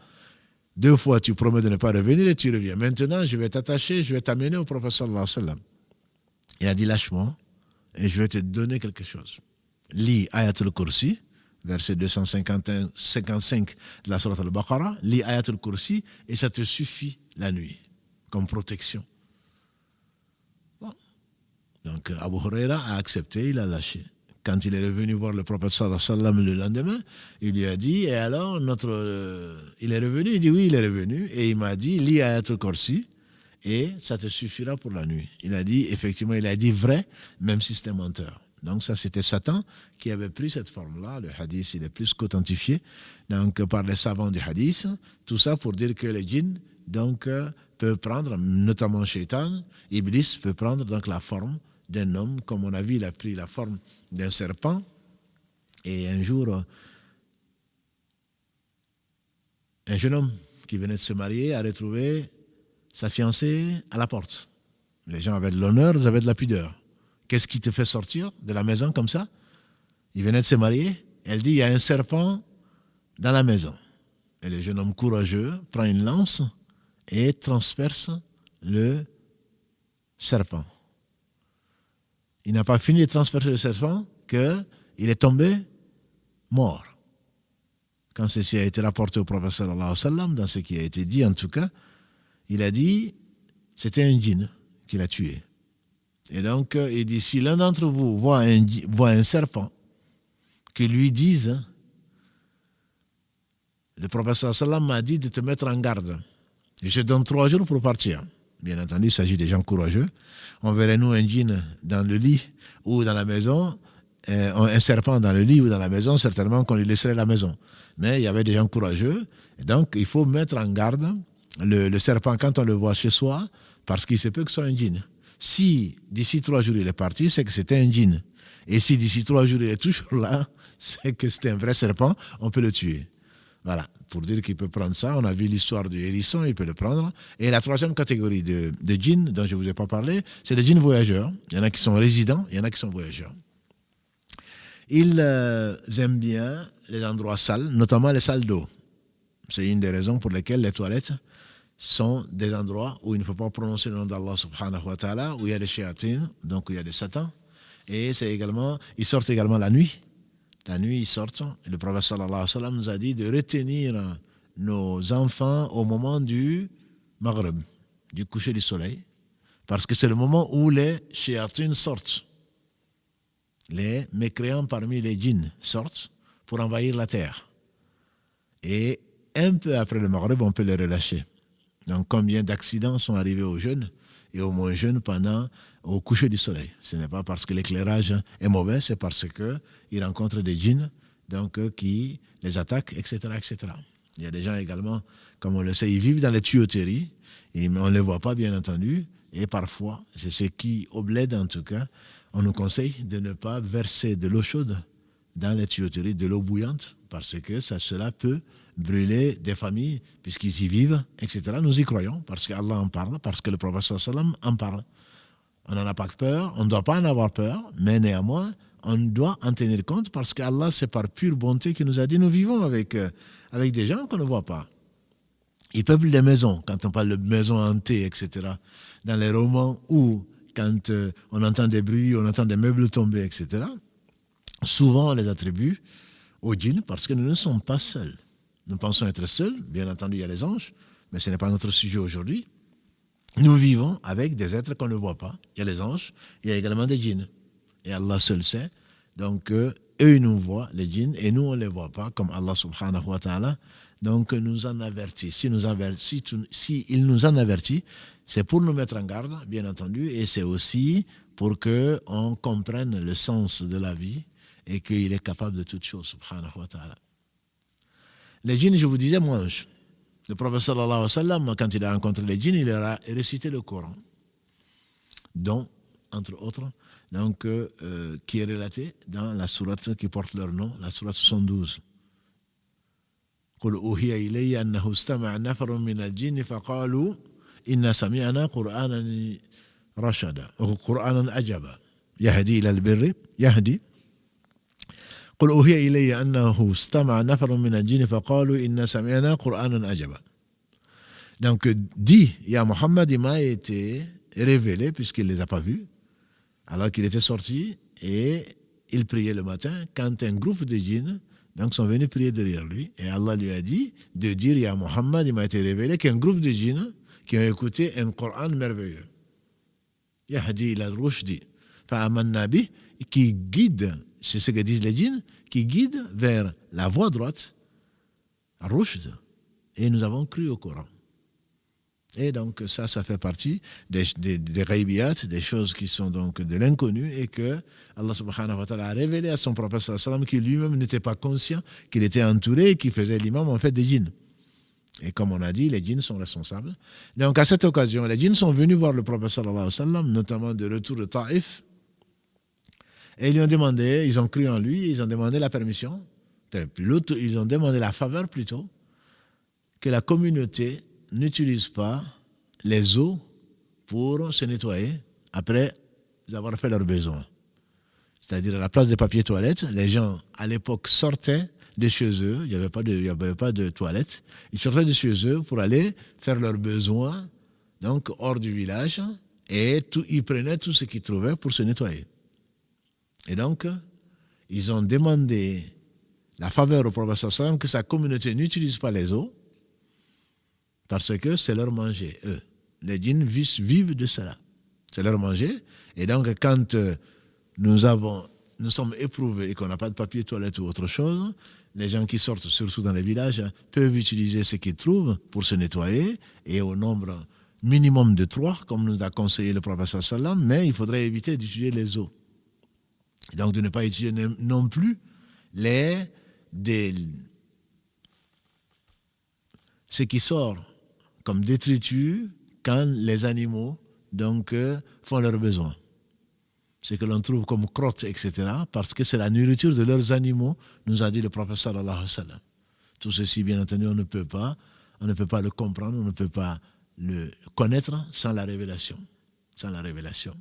2 fois tu promets de ne pas revenir et tu reviens. Maintenant je vais t'attacher, je vais t'amener au prophète sallallahu alayhi wa sallam. Il a dit lâche-moi et je vais te donner quelque chose. Lis Ayatul Kursi, verset 255 de la Sourate Al-Baqarah. Lis Ayatul Kursi et ça te suffit la nuit comme protection. Bon. Donc Abu Huraira a accepté, il a lâché. Quand il est revenu voir le prophète sallallahu alayhi wa sallam le lendemain, il lui a dit, et alors il est revenu, il dit oui, il est revenu, et il m'a dit, lis Ayatul Kursi, et ça te suffira pour la nuit. Il a dit, effectivement, il a dit vrai, même si c'était menteur. Donc ça, c'était Satan qui avait pris cette forme-là. Le hadith, il est plus qu'authentifié donc, par les savants du hadith. Tout ça pour dire que les djinns donc, peuvent prendre, notamment Shaitan, Iblis peut prendre donc la forme d'un homme. Comme on a vu, il a pris la forme d'un serpent. Et un jour, un jeune homme qui venait de se marier a retrouvé sa fiancée à la porte. Les gens avaient de l'honneur, ils avaient de la pudeur. Qu'est-ce qui te fait sortir de la maison comme ça? Il venait de se marier. Elle dit, il y a un serpent dans la maison. Et le jeune homme courageux prend une lance et transperce le serpent. Il n'a pas fini de transpercer le serpent qu'il est tombé mort. Quand ceci a été rapporté au prophète sallallahu alayhi wa sallam, dans ce qui a été dit en tout cas, il a dit, c'était un djinn qui l'a tué. Et donc, il dit, si l'un d'entre vous voit un serpent, que lui dise, le prophète sallallahu alayhi wa sallam m'a dit de te mettre en garde. Et je donne 3 jours pour partir. Bien entendu, il s'agit des gens courageux. On verrait nous un djinn dans le lit ou dans la maison, un serpent dans le lit ou dans la maison, certainement qu'on lui laisserait la maison. Mais il y avait des gens courageux. Et donc, il faut mettre en garde le serpent quand on le voit chez soi, parce qu'il se peut que ce soit un djinn. Si d'ici 3 jours il est parti, c'est que c'était un djinn. Et si d'ici 3 jours il est toujours là, c'est que c'était un vrai serpent, on peut le tuer. Voilà, pour dire qu'il peut prendre ça. On a vu l'histoire du hérisson, il peut le prendre. Et la troisième catégorie de djinns dont je ne vous ai pas parlé, c'est les djinns voyageurs. Il y en a qui sont résidents, il y en a qui sont voyageurs. Ils aiment bien les endroits sales, notamment les salles d'eau. C'est une des raisons pour lesquelles les toilettes sont des endroits où il ne faut pas prononcer le nom d'Allah subhanahu wa ta'ala, où il y a des shayatines, donc où il y a des satans. Et c'est également, ils sortent également la nuit. La nuit, ils sortent. Et le prophète sallallahu alayhi wa sallam nous a dit de retenir nos enfants au moment du maghrib, du coucher du soleil, parce que c'est le moment où les shayatines sortent. Les mécréants parmi les djinns sortent pour envahir la terre. Et un peu après le maghrib, on peut les relâcher. Donc, combien d'accidents sont arrivés aux jeunes et aux moins jeunes au coucher du soleil? Ce n'est pas parce que l'éclairage est mauvais, c'est parce qu'ils rencontrent des djinns donc, qui les attaquent, etc., etc. Il y a des gens également, comme on le sait, ils vivent dans les tuyauteries, et on ne les voit pas, bien entendu, et parfois, c'est ce qui, au bled en tout cas, on nous conseille de ne pas verser de l'eau chaude dans les tuyauteries, de l'eau bouillante, parce que cela peut brûler des familles, puisqu'ils y vivent, etc. Nous y croyons, parce qu'Allah en parle, parce que le prophète sallallahu alayhi wa sallam en parle. On n'en a pas peur, on ne doit pas en avoir peur, mais néanmoins, on doit en tenir compte, parce qu'Allah, c'est par pure bonté qu'il nous a dit, nous vivons avec des gens qu'on ne voit pas. Ils peuplent les maisons, quand on parle de maisons hantées, etc. Dans les romans où, quand on entend des bruits, on entend des meubles tomber, etc., souvent on les attribue aux djinns, parce que nous ne sommes pas seuls. Nous pensons être seuls, bien entendu il y a les anges, mais ce n'est pas notre sujet aujourd'hui. Nous vivons avec des êtres qu'on ne voit pas. Il y a les anges, il y a également des djinns. Et Allah seul sait. Donc eux, ils nous voient, les djinns, et nous on ne les voit pas, comme Allah subhanahu wa ta'ala. Donc nous en avertit. Si il nous en avertit, c'est pour nous mettre en garde, bien entendu, et c'est aussi pour qu'on comprenne le sens de la vie et qu'il est capable de toutes choses, subhanahu wa ta'ala. Les djinns, je vous disais, mangent. Le prophète sallallahu alayhi wa sallam, quand il a rencontré les djinns, il leur a récité le Coran, dont, entre autres, donc, qui est relaté dans la sourate qui porte leur nom, la sourate 72. قل أوحي إلي أنه استمع نفر من الجن فقالوا إنا سمعنا قرآنا رشدا قرآنا عجبا يهدي إلى البر يهدي قل أوحي إلي أنه استمع نفر من الجن فقالوا إنا سمعنا قرآنا عجبا. Donc dit, ya Mohammed, il m'a été révélé puisqu'il ne les a pas vus alors qu'il était sorti et il priait le matin quand un groupe de djinns donc sont venus prier derrière lui et Allah lui a dit de dire, ya Mohammed, il m'a été révélé qu'un groupe de djinns qui ont écouté un Coran merveilleux Yahdi ila al-rushdi fa'amanna bih, qui guide, c'est ce que disent les djinns, qui guide vers la voie droite, al-rushd, et nous avons cru au Coran. Et donc ça fait partie des ghaibiyat, des choses qui sont donc de l'inconnu et que Allah subhanahu wa ta'ala a révélé à son prophète sallallahu alayhi wa sallam qui lui-même n'était pas conscient qu'il était entouré et qui faisait l'imam en fait des djinns. Et comme on a dit, les djinns sont responsables. Donc à cette occasion, les djinns sont venus voir le prophète sallallahu alayhi wa sallam, notamment de retour de Taïf, et ils lui ont demandé, ils ont cru en lui, ils ont demandé la permission, ils ont demandé la faveur plutôt, que la communauté n'utilise pas les eaux pour se nettoyer après avoir fait leurs besoins. C'est-à-dire à la place des papiers toilettes, les gens à l'époque sortaient de chez eux, il n'y avait pas de toilettes, ils sortaient de chez eux pour aller faire leurs besoins, donc hors du village, et ils prenaient tout ce qu'ils trouvaient pour se nettoyer. Et donc, ils ont demandé la faveur au prophète sallallahu alayhi wa sallam que sa communauté n'utilise pas les eaux, parce que c'est leur manger, eux. Les djinns vivent de cela. C'est leur manger. Et donc, quand nous sommes éprouvés et qu'on n'a pas de papier toilette ou autre chose, les gens qui sortent, surtout dans les villages, peuvent utiliser ce qu'ils trouvent pour se nettoyer, et au nombre minimum de 3, comme nous a conseillé le prophète sallam, mais il faudrait éviter d'utiliser les eaux. Donc, de ne pas utiliser non plus ce qui sort comme détritus quand les animaux donc, font leurs besoins. Ce que l'on trouve comme crottes, etc., parce que c'est la nourriture de leurs animaux, nous a dit le prophète sallallahu alayhi wa sallam. Tout ceci, bien entendu, on ne peut pas le comprendre, on ne peut pas le connaître sans la révélation. Sans la révélation.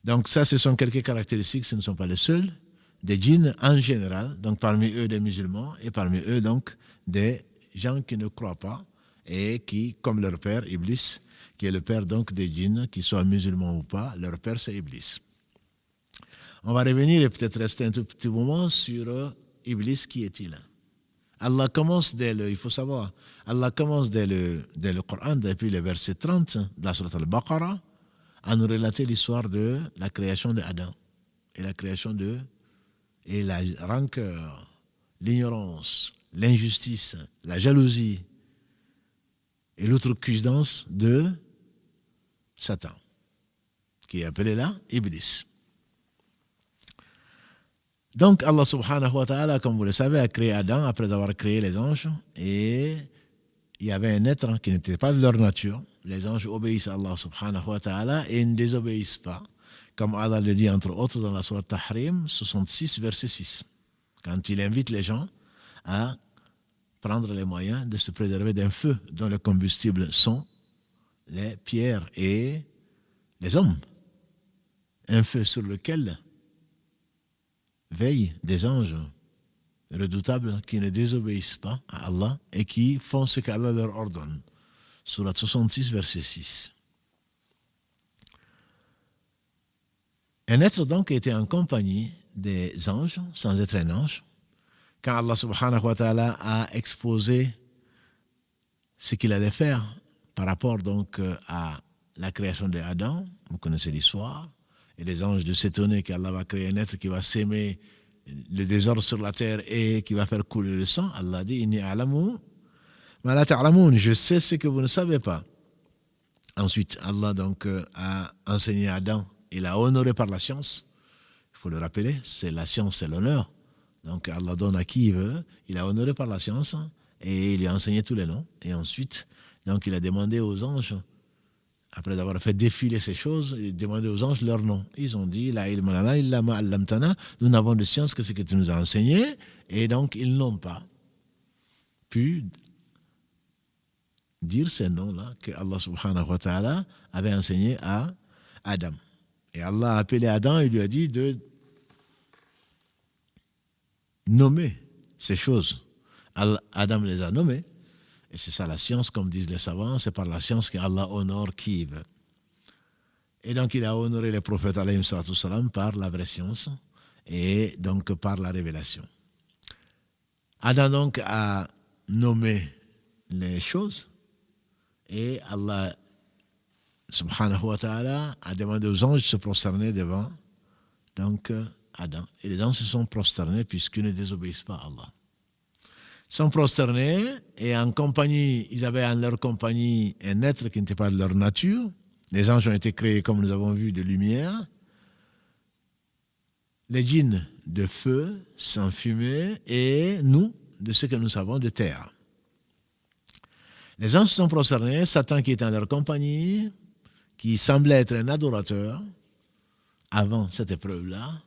Donc ça, ce sont quelques caractéristiques, ce ne sont pas les seuls, des djinns en général, donc parmi eux des musulmans, et parmi eux donc des gens qui ne croient pas, et qui, comme leur père, Iblis, qui est le père donc des djinns, qu'ils soient musulmans ou pas, leur père c'est Iblis. On va revenir et peut-être rester un tout petit moment sur Iblis, qui est-il? Allah commence il faut savoir, Allah commence dès le Coran, depuis le verset 30 de la sourate Al-Baqarah, à nous relater l'histoire de la création d'Adam et et la rancœur, l'ignorance, l'injustice, la jalousie et l'outrecuidance de Satan, qui est appelé là Iblis. Donc Allah subhanahu wa ta'ala, comme vous le savez, a créé Adam après avoir créé les anges, et il y avait un être qui n'était pas de leur nature. Les anges obéissent à Allah subhanahu wa ta'ala et ne désobéissent pas, comme Allah le dit entre autres dans la sourate Tahrim 66 verset 6, quand il invite les gens à prendre les moyens de se préserver d'un feu dont le combustible sont les pierres et les hommes. Un feu sur lequel veillent des anges redoutables qui ne désobéissent pas à Allah et qui font ce qu'Allah leur ordonne. Sourate 66, verset 6. Un être donc était en compagnie des anges, sans être un ange, quand Allah subhanahu wa ta'ala a exposé ce qu'il allait faire par rapport donc à la création d'Adam. Vous connaissez l'histoire. Et les anges de s'étonner qu'Allah va créer un être qui va s'aimer le désordre sur la terre et qui va faire couler le sang. Allah dit, Inni a'lamu ma la ta'lamun, je sais ce que vous ne savez pas. Ensuite, Allah donc a enseigné à Adam, il a honoré par la science. Il faut le rappeler, c'est la science, c'est l'honneur. Donc Allah donne à qui il veut, il a honoré par la science et il lui a enseigné tous les noms. Et ensuite, donc il a demandé aux anges, après avoir fait défiler ces choses, il a demandé aux anges leurs noms. Ils ont dit, La ilma lana illa ma allamtana, nous n'avons de science que ce que tu nous as enseigné, et donc ils n'ont pas pu dire ces noms-là que Allah subhanahu wa ta'ala avait enseigné à Adam. Et Allah a appelé Adam et lui a dit de nommer ces choses. Adam les a nommées. Et c'est ça la science, comme disent les savants, c'est par la science qu'Allah honore qui il veut. Et donc il a honoré les prophètes alayhim salatu salam par la vraie science et donc par la révélation. Adam donc a nommé les choses et Allah subhanahu wa ta'ala a demandé aux anges de se prosterner devant donc Adam. Et les anges se sont prosternés puisqu'ils ne désobéissent pas à Allah. Ils sont prosternés et en compagnie, ils avaient en leur compagnie un être qui n'était pas de leur nature. Les anges ont été créés, comme nous avons vu, de lumière. Les djinns de feu, sans fumée, et nous, de ce que nous savons de terre. Les anges se sont prosternés, Satan qui était en leur compagnie, qui semblait être un adorateur avant cette épreuve-là,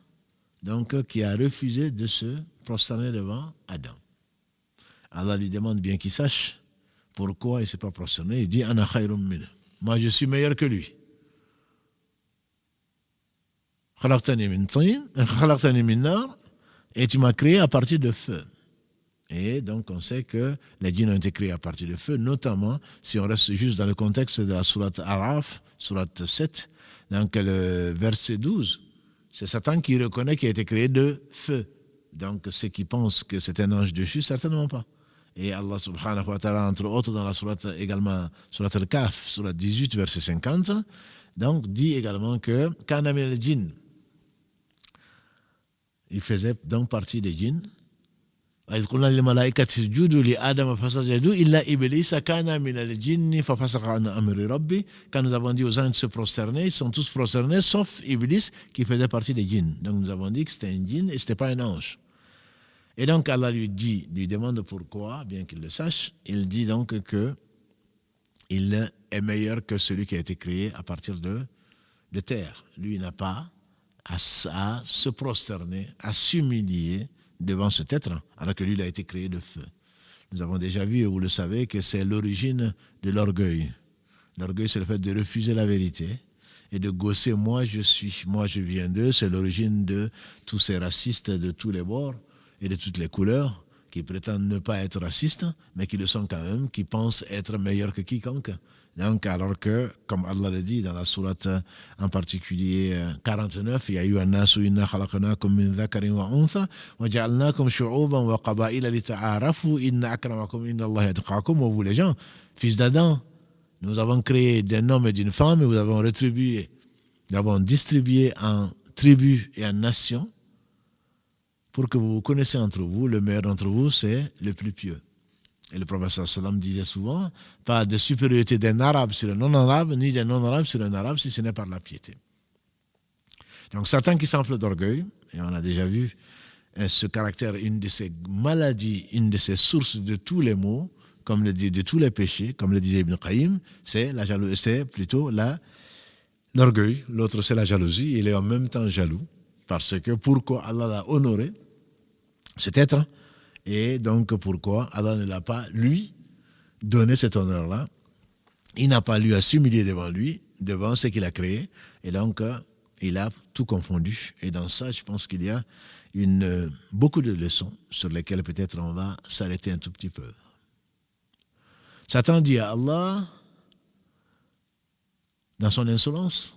donc qui a refusé de se prosterner devant Adam. Allah lui demande bien qu'il sache pourquoi il ne s'est pas prosterné. Il dit « Ana khayrum minhu » moi, je suis meilleur que lui. Et tu m'as créé à partir de feu. Et donc, on sait que les djinns ont été créés à partir de feu, notamment si on reste juste dans le contexte de la sourate Araf, sourate 7, donc le verset 12. C'est Satan qui reconnaît qu'il a été créé de feu. Donc, ceux qui pensent que c'est un ange déchu, certainement pas. Et Allah subhanahu wa ta'ala, entre autres dans la sourate également, sourate Al-Kahf, sourate 18, verset 50, donc dit également que Kana min al-jinn, il faisait donc partie des djinns. Quand nous avons dit aux anges de se prosterner, ils sont tous prosternés, sauf Iblis qui faisait partie des djinns. Donc nous avons dit que c'était un djinn et ce n'était pas un ange. Et donc Allah lui demande pourquoi, bien qu'il le sache, il dit donc que il est meilleur que celui qui a été créé à partir de terre. Lui n'a pas à se prosterner, à s'humilier devant cet être, alors que lui il a été créé de feu. Nous avons déjà vu, et vous le savez, que c'est l'origine de l'orgueil. L'orgueil, c'est le fait de refuser la vérité et de gausser moi je viens d'eux. C'est l'origine de tous ces racistes de tous les bords et de toutes les couleurs qui prétendent ne pas être racistes, mais qui le sont quand même, qui pensent être meilleurs que quiconque. Donc, alors que, comme Allah le dit dans la sourate en particulier 49, il y a eu un nasu inna khalaqnakum min dhakarin wa untha wa ja'alnakum shu'uban wa qaba'ila lita'arafu inna akramakum inna Allah yatqakum wa vous les gens, fils d'Adam, nous avons créé d'un homme et d'une femme et nous avons distribué en tribus et en nations pour que vous vous connaissiez entre vous. Le meilleur d'entre vous, c'est le plus pieux. Et le prophète sallam disait souvent, pas de supériorité d'un arabe sur un non-arabe, ni d'un non-arabe sur un arabe, si ce n'est par la piété. Donc Satan qui s'enfle d'orgueil, et on a déjà vu ce caractère, une de ses maladies, une de ses sources de tous les maux, comme le dit, de tous les péchés, comme le disait Ibn Qayyim, c'est plutôt l'orgueil. L'autre, c'est la jalousie. Il est en même temps jaloux, parce que pourquoi Allah l'a honoré, cet être, et donc pourquoi Allah ne l'a pas, lui, donné cet honneur-là. Il n'a pas, lui, à s'humilier devant lui, devant ce qu'il a créé, et donc il a tout confondu. Et dans ça, je pense qu'il y a beaucoup de leçons sur lesquelles peut-être on va s'arrêter un tout petit peu. Satan dit à Allah, dans son insolence,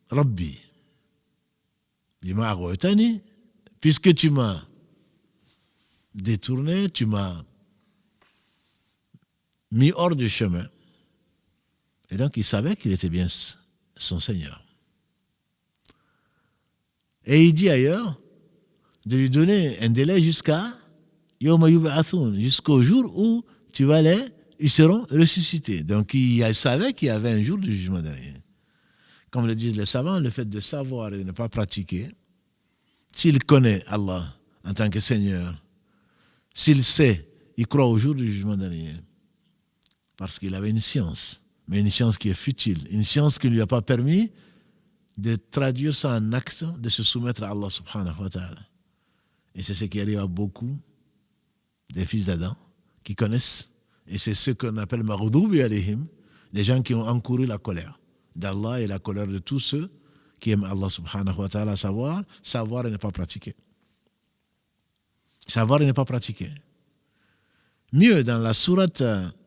Rabbi, bima aghwaytani, puisque tu m'as détourné, tu m'as mis hors du chemin. Et donc il savait qu'il était bien son Seigneur. Et il dit ailleurs de lui donner un délai jusqu'au jour où ils seront ressuscités. Donc il savait qu'il y avait un jour du jugement dernier. Comme le disent les savants, le fait de savoir et de ne pas pratiquer, s'il connaît Allah en tant que Seigneur, s'il sait, il croit au jour du jugement dernier. Parce qu'il avait une science, mais une science qui est futile, une science qui ne lui a pas permis de traduire ça en acte, de se soumettre à Allah subhanahu wa ta'ala. Et c'est ce qui arrive à beaucoup des fils d'Adam, qui connaissent, et c'est ce qu'on appelle maghdubi alayhim, les gens qui ont encouru la colère d'Allah et la colère de tous ceux qui aiment Allah subhanahu wa ta'ala, savoir et ne pas pratiquer. Savoir et ne pas pratiquer. Mieux, dans la sourate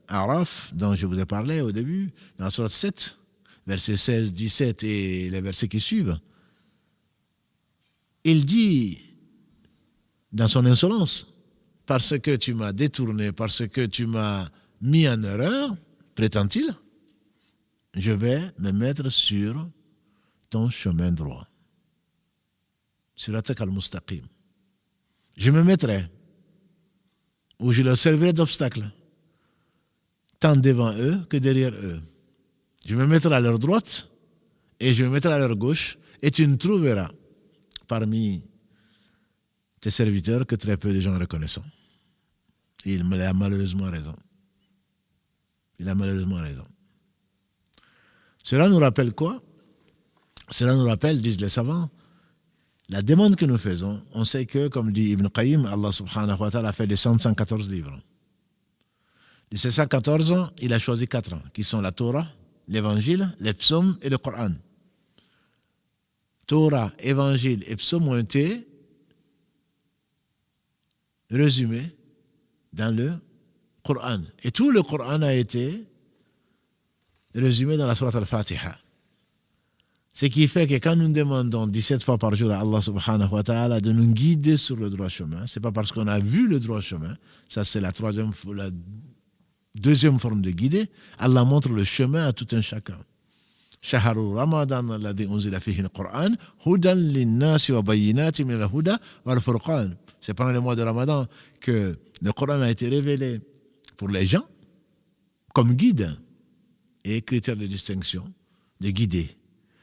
Araf, dont je vous ai parlé au début, dans la sourate 7, versets 16, 17 et les versets qui suivent, il dit, dans son insolence, parce que tu m'as détourné, parce que tu m'as mis en erreur, prétend-il, je vais me mettre sur ton chemin droit. Siratak al-Mustaqim. Je me mettrai, ou je leur servirai d'obstacle, tant devant eux que derrière eux. Je me mettrai à leur droite et je me mettrai à leur gauche, et tu ne trouveras parmi tes serviteurs que très peu de gens reconnaissants. Et il a malheureusement raison. Il a malheureusement raison. Cela nous rappelle quoi? Cela nous rappelle, disent les savants, la demande que nous faisons. On sait que, comme dit Ibn Qayyim, Allah subhanahu wa ta'ala a fait descendre 114 livres. De ces 114, il a choisi 4, qui sont la Torah, l'Évangile, les psaumes et le Coran. Torah, Évangile et psaumes ont été résumés dans le Coran. Et tout le Coran a été résumé dans la sourate Al-Fatiha. Ce qui fait que quand nous demandons 17 fois par jour à Allah subhanahu wa ta'ala de nous guider sur le droit chemin, ce n'est pas parce qu'on a vu le droit chemin, ça c'est la deuxième forme de guider. Allah montre le chemin à tout un chacun. Shaharu Ramadan alladhi unzila fihi al-Qur'an hudan lin-nasi wa bayyinatin min al-huda wal-furqan. C'est pendant le mois de Ramadan que le Coran a été révélé pour les gens comme guide et critère de distinction, de guider.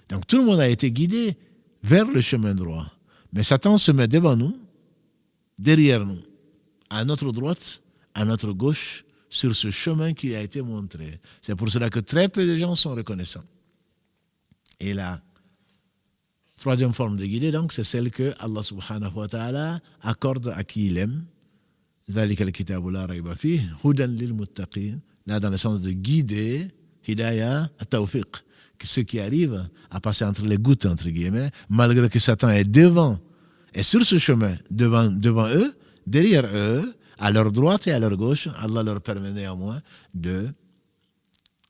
Donc tout le monde a été guidé vers le chemin droit. Mais Satan se met devant nous, derrière nous, à notre droite, à notre gauche, sur ce chemin qui a été montré. C'est pour cela que très peu de gens sont reconnaissants. Et la troisième forme de guider, donc, c'est celle que Allah subhanahu wa ta'ala accorde à qui il aime. ذَلِكَ الْكِتَابُ لَا رَيْبَ فِيهِ هُدًى لِلْمُتَّقِينَ. Là, dans le sens de guider, hidayah, tawfiq, ceux qui arrivent à passer entre les gouttes, entre guillemets, malgré que Satan est devant, et sur ce chemin, devant eux, derrière eux, à leur droite et à leur gauche, Allah leur permet néanmoins de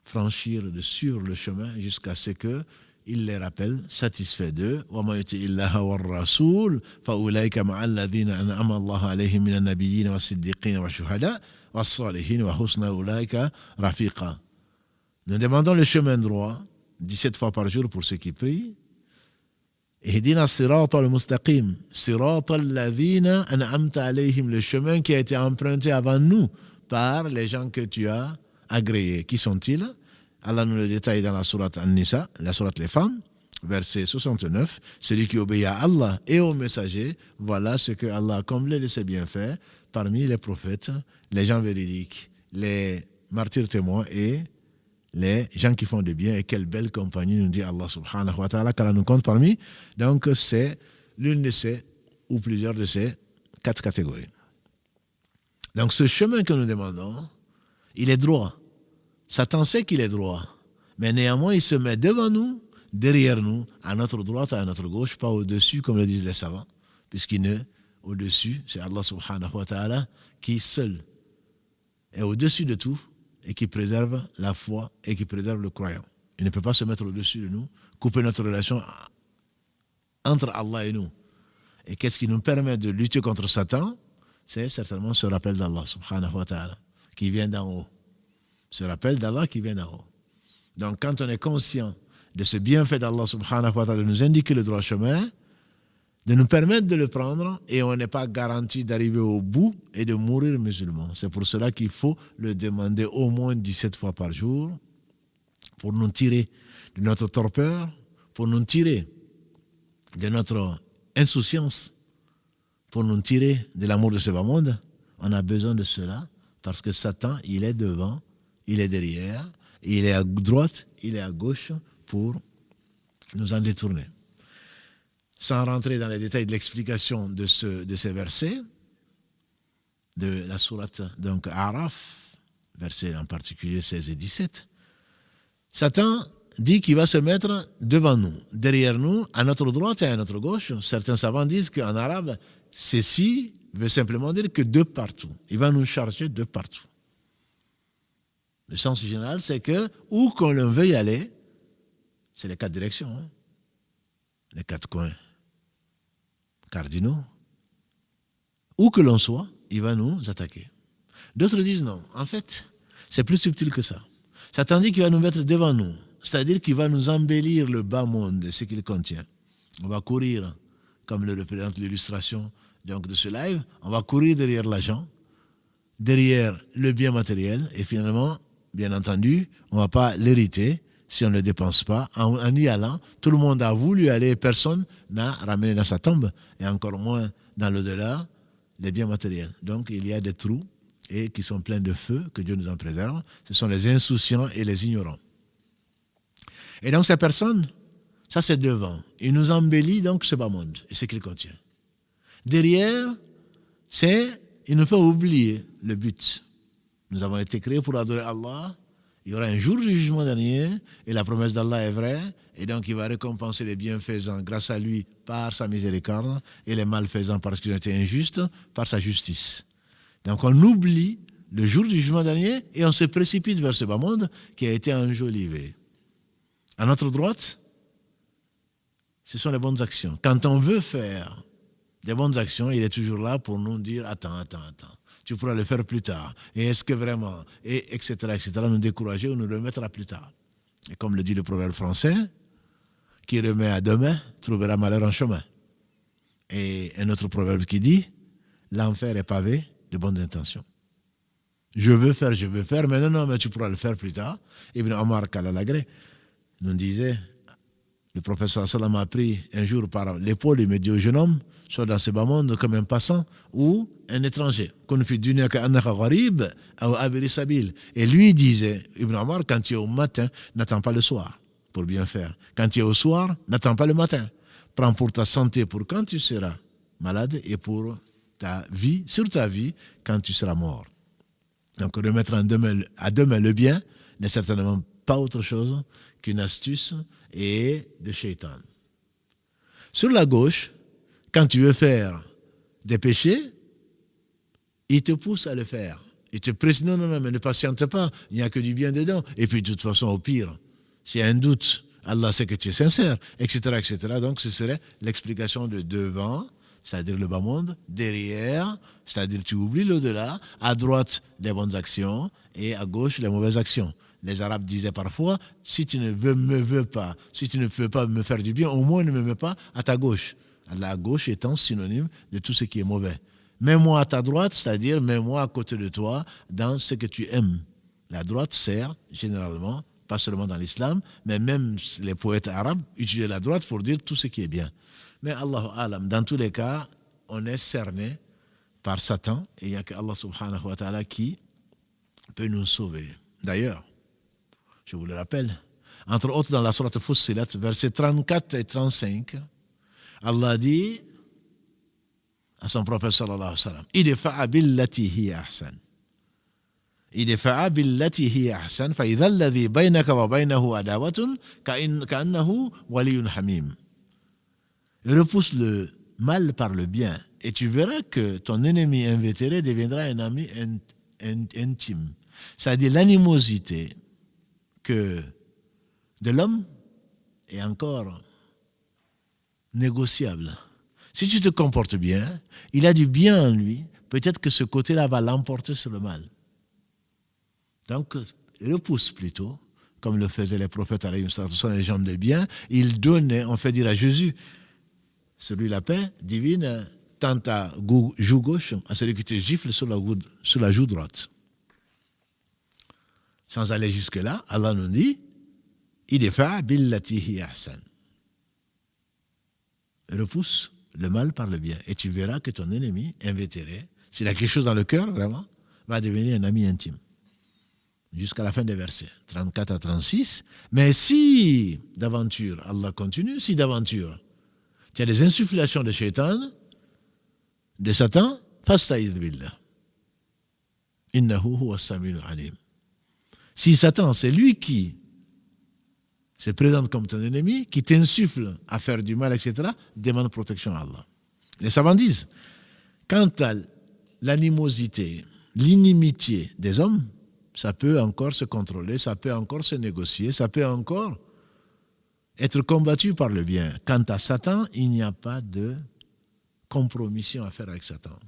franchir, de suivre le chemin jusqu'à ce que il les rappelle, satisfait d'eux. وَمَا يُطِعِ اللَّهَ وَالرَّسُولَ فَأُولَٰئِكَ مَعَ الَّذِينَ أَنْعَمَ اللَّهُ عَلَيْهِم مِّنَ النَّبِيِّينَ وَالصِّدِّيقِينَ وَالشُّهَدَاءِ وَالصَّالِحِينَ وَحُسْنَ أُولَٰئِكَ رَفِيقًا. Nous demandons le chemin droit 17 fois par jour pour ceux qui prient. اهدنا الصراط المستقيم صراط الذين أنعمت عليهم, le chemin qui a été emprunté avant nous par les gens que tu as agréés. Qui sont-ils? Allah nous le détaille dans la sourate An-Nisa, la sourate Les Femmes, verset 69. Celui qui obéit à Allah et aux messagers, voilà ce que Allah a comblé de ses bienfaits parmi les prophètes, les gens véridiques, les martyrs témoins et les gens qui font du bien. Et quelle belle compagnie, nous dit Allah subhanahu wa ta'ala, qu'Allah nous compte parmi. Donc c'est l'une de ces, ou plusieurs de ces 4 catégories. Donc ce chemin que nous demandons, il est droit. Satan sait qu'il est droit, mais néanmoins il se met devant nous, derrière nous, à notre droite, à notre gauche, pas au-dessus comme le disent les savants, puisqu'il est au-dessus, c'est Allah subhanahu wa ta'ala qui seul est au-dessus de tout et qui préserve la foi et qui préserve le croyant. Il ne peut pas se mettre au-dessus de nous, couper notre relation entre Allah et nous. Et qu'est-ce qui nous permet de lutter contre Satan? C'est certainement ce rappel d'Allah subhanahu wa ta'ala qui vient d'en haut. Ce rappel d'Allah qui vient d'en haut. Donc quand on est conscient de ce bienfait d'Allah subhanahu wa ta'ala de nous indiquer le droit chemin, de nous permettre de le prendre, et on n'est pas garanti d'arriver au bout et de mourir musulman. C'est pour cela qu'il faut le demander au moins 17 fois par jour pour nous tirer de notre torpeur, pour nous tirer de notre insouciance, pour nous tirer de l'amour de ce bas monde. On a besoin de cela parce que Satan, il est devant, il est derrière, il est à droite, il est à gauche pour nous en détourner. Sans rentrer dans les détails de l'explication de ces versets, de la sourate, donc Araf, versets en particulier 16 et 17, Satan dit qu'il va se mettre devant nous, derrière nous, à notre droite et à notre gauche. Certains savants disent qu'en arabe, ceci veut simplement dire que de partout. Il va nous charger de partout. Le sens général, c'est que où qu'on veuille aller, c'est les 4 directions, hein, les 4 coins cardinaux. Où que l'on soit, il va nous attaquer. D'autres disent non. En fait, c'est plus subtil que ça. Satan dit qu'il va nous mettre devant nous, c'est-à-dire qu'il va nous embellir le bas monde de ce qu'il contient. On va courir, comme le représente l'illustration donc, de ce live, on va courir derrière l'argent, derrière le bien matériel, et finalement, bien entendu, on ne va pas l'hériter si on ne le dépense pas. En y allant, tout le monde a voulu aller, personne n'a ramené dans sa tombe, et encore moins dans l'au-delà, les biens matériels. Donc, il y a des trous et qui sont pleins de feu, que Dieu nous en préserve. Ce sont les insouciants et les ignorants. Et donc, ces personnes, ça c'est devant. Il nous embellit donc ce bas monde et ce qu'il contient. Derrière, il nous fait oublier le but. Nous avons été créés pour adorer Allah. Il y aura un jour du jugement dernier et la promesse d'Allah est vraie. Et donc, il va récompenser les bienfaisants grâce à lui par sa miséricorde et les malfaisants parce qu'ils ont été injustes par sa justice. Donc, on oublie le jour du jugement dernier et on se précipite vers ce bas monde qui a été enjolivé. À notre droite, ce sont les bonnes actions. Quand on veut faire des bonnes actions, il est toujours là pour nous dire « Attends, tu pourras le faire plus tard. Et est-ce que vraiment ?» et etc., nous décourager ou nous remettre à plus tard. Et comme le dit le proverbe français, « Qui remet à demain trouvera malheur en chemin. » Et un autre proverbe qui dit « L'enfer est pavé de bonnes intentions. » Je veux faire, mais non, mais tu pourras le faire plus tard. Ibn Omar Kalalagré nous disait, le professeur Salam a pris un jour par l'épaule, il me dit au jeune homme, soit dans ce bas monde comme un passant ou un étranger. Et lui disait, Ibn Omar, quand tu es au matin, n'attends pas le soir pour bien faire. Quand tu es au soir, n'attends pas le matin. Prends pour ta santé pour quand tu seras malade et pour ta vie, sur ta vie, quand tu seras mort. Donc remettre à demain le bien n'est certainement pas autre chose qu'une astuce et de shaitan. Sur la gauche, quand tu veux faire des péchés, il te pousse à le faire. Il te précise, non, mais ne patiente pas, il n'y a que du bien dedans. Et puis de toute façon, au pire, s'il y a un doute, Allah sait que tu es sincère, etc. Donc ce serait l'explication de devant, c'est-à-dire le bas monde, derrière, c'est-à-dire tu oublies l'au-delà, à droite les bonnes actions et à gauche les mauvaises actions. Les Arabes disaient parfois, si tu ne me veux pas, si tu ne veux pas me faire du bien, au moins ne me mets pas à ta gauche. La gauche étant synonyme de tout ce qui est mauvais. Mets-moi à ta droite, c'est-à-dire mets-moi à côté de toi dans ce que tu aimes. La droite sert généralement, pas seulement dans l'islam, mais même les poètes arabes utilisent la droite pour dire tout ce qui est bien. Mais Allahu Alam, dans tous les cas, on est cerné par Satan et il n'y a qu'Allah subhanahu wa ta'ala qui peut nous sauver. D'ailleurs, je vous le rappelle, entre autres dans la sourate Fussilat, versets 34 et 35, Allah dit à son prophète sallallahu alayhi wa sallam, idfa'a billati hiya ahsan. idfa'a billati hiya ahsan fa idha alladhi baynaka wa baynahu adawatun ka'annahu waliyyun hamim. Repousse le mal par le bien et tu verras que ton ennemi invétéré deviendra un ami intime. C'est-à-dire l'animosité que de l'homme est encore négociable. Si tu te comportes bien, il a du bien en lui, peut-être que ce côté-là va l'emporter sur le mal. Donc, repousse plutôt, comme le faisaient les prophètes, les gens de bien, ils donnaient, on fait dire à Jésus, celui la paix divine, tend ta joue gauche à celui qui te gifle sur la joue droite. Sans aller jusque-là, Allah nous dit, idfa' billati hiya ahsan. Repousse le mal par le bien. Et tu verras que ton ennemi invétéré, s'il a quelque chose dans le cœur, vraiment, va devenir un ami intime. Jusqu'à la fin des versets, 34 à 36. Mais si d'aventure, Allah continue, si d'aventure, tu as des insufflations de shaitan, de Satan, fasta'idh billah. Innahu huwa as-sami'ul alim. Si Satan, c'est lui qui se présente comme ton ennemi, qui t'insuffle à faire du mal, etc., demande protection à Allah. Les savants disent, quant à l'animosité, l'inimitié des hommes, ça peut encore se contrôler, ça peut encore se négocier, ça peut encore être combattu par le bien. Quant à Satan, il n'y a pas de compromission à faire avec Satan.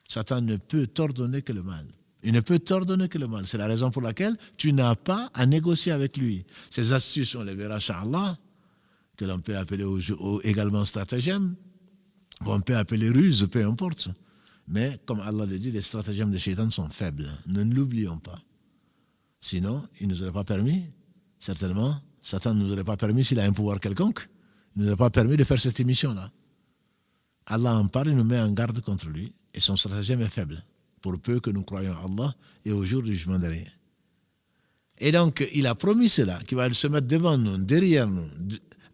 Satan ne peut t'ordonner que le mal. Il ne peut t'ordonner que le mal. C'est la raison pour laquelle tu n'as pas à négocier avec lui. Ces astuces, on les verra, Inch'Allah, que l'on peut appeler également stratagème, qu'on peut appeler ruse, peu importe. Mais, comme Allah le dit, les stratagèmes de Shaitan sont faibles. Ne l'oublions pas. Sinon, il ne nous aurait pas permis, certainement, Satan ne nous aurait pas permis, s'il a un pouvoir quelconque, il ne nous aurait pas permis de faire cette émission-là. Allah en parle, il nous met en garde contre lui, et son stratagème est faible, pour peu que nous croyons à Allah et au jour du jugement dernier. Et donc, il a promis cela, qu'il va se mettre devant nous, derrière nous,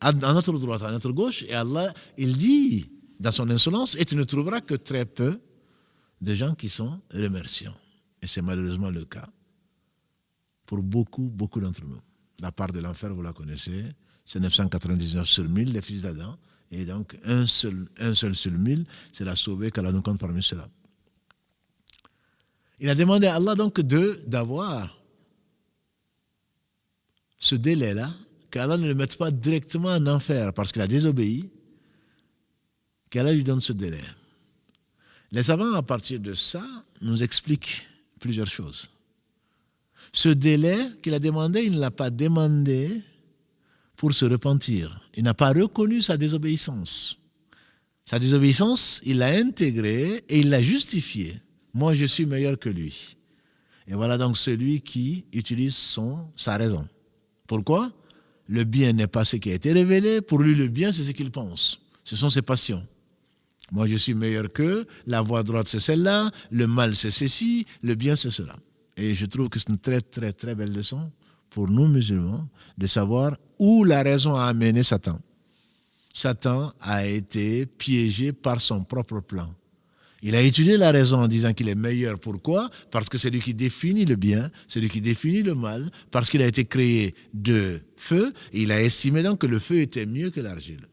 à notre droite, à notre gauche, et Allah, il dit, dans son insolence, et tu ne trouveras que très peu de gens qui sont remerciants. Et c'est malheureusement le cas pour beaucoup d'entre nous. La part de l'enfer, vous la connaissez, c'est 999 sur 1000, les fils d'Adam, et donc un seul sur 1000, c'est la sauver qu'Allah nous compte parmi ceux-là. Il a demandé à Allah donc d'avoir ce délai-là, qu'Allah ne le mette pas directement en enfer parce qu'il a désobéi, qu'Allah lui donne ce délai. Les savants, à partir de ça, nous expliquent plusieurs choses. Ce délai qu'il a demandé, il ne l'a pas demandé pour se repentir. Il n'a pas reconnu sa désobéissance. Sa désobéissance, il l'a intégrée et il l'a justifiée. Moi, je suis meilleur que lui. Et voilà donc celui qui utilise sa raison. Pourquoi ? Le bien n'est pas ce qui a été révélé. Pour lui, le bien, c'est ce qu'il pense. Ce sont ses passions. Moi, je suis meilleur qu'eux. La voie droite, c'est celle-là. Le mal, c'est ceci. Le bien, c'est cela. Et je trouve que c'est une très, très, très belle leçon pour nous, musulmans, de savoir où la raison a amené Satan. Satan a été piégé par son propre plan. Il a étudié la raison en disant qu'il est meilleur. Pourquoi ? Parce que c'est lui qui définit le bien, c'est lui qui définit le mal, parce qu'il a été créé de feu, et il a estimé donc que le feu était mieux que l'argile.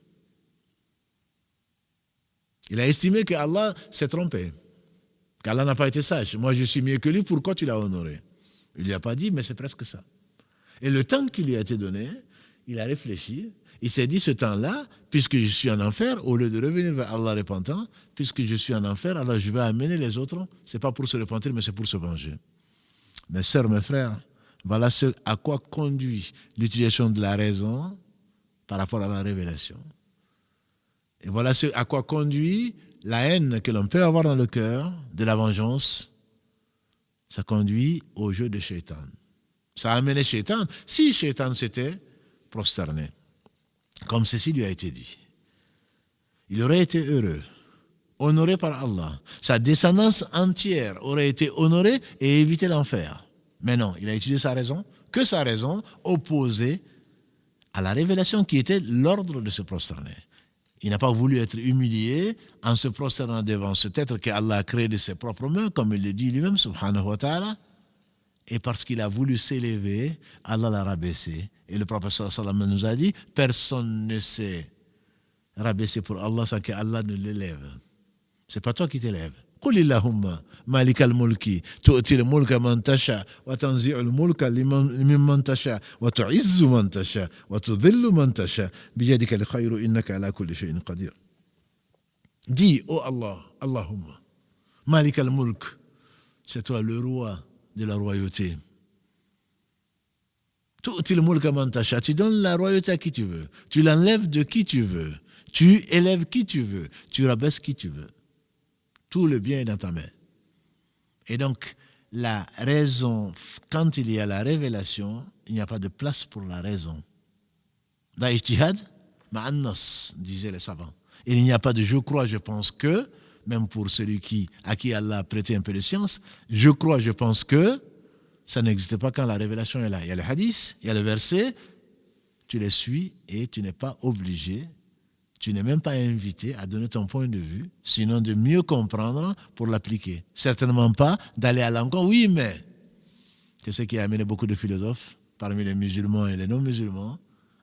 Il a estimé qu'Allah s'est trompé, qu'Allah n'a pas été sage. Moi, je suis mieux que lui, pourquoi tu l'as honoré ? Il ne lui a pas dit, mais c'est presque ça. Et le temps qui lui a été donné, il a réfléchi, il s'est dit, ce temps-là, puisque je suis en enfer, au lieu de revenir vers Allah repentant, puisque je suis en enfer, alors je vais amener les autres, ce n'est pas pour se repentir, mais c'est pour se venger. Mes sœurs, mes frères, voilà ce à quoi conduit l'utilisation de la raison par rapport à la révélation. Et voilà ce à quoi conduit la haine que l'on peut avoir dans le cœur, de la vengeance. Ça conduit au jeu de Shaitan. Ça a amené Shaitan. Si Shaitan s'était prosterné, comme ceci lui a été dit, il aurait été heureux, honoré par Allah. Sa descendance entière aurait été honorée et évité l'enfer. Mais non, il a utilisé sa raison, que sa raison opposée à la révélation qui était l'ordre de se prosterner. Il n'a pas voulu être humilié en se prosternant devant cet être qu'Allah a créé de ses propres mains, comme il le dit lui-même, subhanahu wa ta'ala. Et parce qu'il a voulu s'élever, Allah l'a rabaissé. Et le prophète sallallahu alayhi wa sallam nous a dit, personne ne s'est rabaissé pour Allah sans qu'Allah ne l'élève. C'est pas toi qui t'élèves. قل اللهم مالك الملك تؤتي الملك من تشاء وتنزع الملك ممن تشاء وتعز من تشاء وتذل من تشاء بيدك الخير إنك على كل شيء قدير. Dis, oh Allah, Allahumma, Malik al-Mulk, c'est toi le roi de la royauté. Tu'ti al-mulk man tasha, tu donnes la royauté à qui tu veux, tu l'enlèves de qui tu veux, tu élèves qui tu veux, tu rabaisses qui tu veux. Tout le bien est dans ta main. Et donc, la raison, quand il y a la révélation, il n'y a pas de place pour la raison. Dans Ijtihad, ma'annas, disaient les savants. Il n'y a pas de je crois, je pense que, même pour celui à qui Allah a prêté un peu de science, je crois, je pense que, ça n'existe pas quand la révélation est là. Il y a le hadith, il y a le verset, tu les suis et tu n'es pas obligé Tu n'es même pas invité à donner ton point de vue, sinon de mieux comprendre pour l'appliquer. Certainement pas d'aller à l'encontre. Oui, mais c'est ce qui a amené beaucoup de philosophes, parmi les musulmans et les non-musulmans,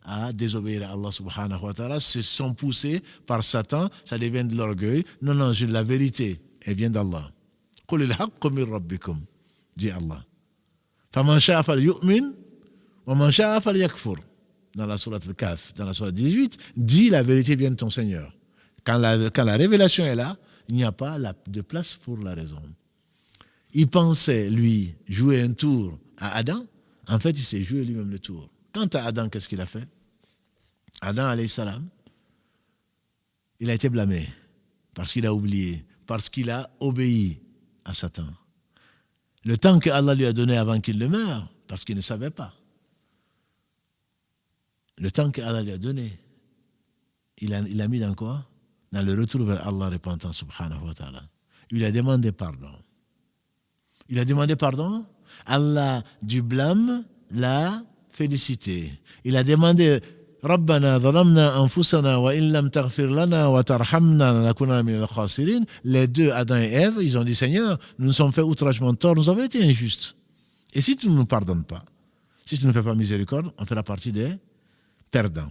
à désobéir à Allah subhanahu wa ta'ala. Se sont poussés par Satan, ça devient de l'orgueil. Non, non, la vérité, elle vient d'Allah. Qul al-haqqu min rabbikum, dit Allah. Faman sha'a falyu'min, wa man sha'a falyakfur. Dans la sourate Al-Kahf, dans la sourate 18, dit la vérité vient de ton Seigneur. Quand la révélation est là, il n'y a pas de place pour la raison. Il pensait, lui, jouer un tour à Adam. En fait, il s'est joué lui-même le tour. Quant à Adam, qu'est-ce qu'il a fait? Adam, alayhi salam, il a été blâmé parce qu'il a oublié, parce qu'il a obéi à Satan. Le temps que Allah lui a donné avant qu'il ne meure, parce qu'il ne savait pas. Le temps qu'Allah lui a donné, il a mis dans quoi? Dans le retour vers Allah repentant, subhanahu wa ta'ala. Il a demandé pardon. Il a demandé pardon. Allah du blâme l'a félicité. Il a demandé Rabbana dhalamna anfusana wa in lam taghfir lana wa tarhamna lanakunanna minal khasirin. Les deux, Adam et Ève, ils ont dit Seigneur, nous nous sommes fait outragement tort, nous avons été injustes. Et si tu ne nous pardonnes pas, si tu ne fais pas miséricorde, on fera partie des perdants.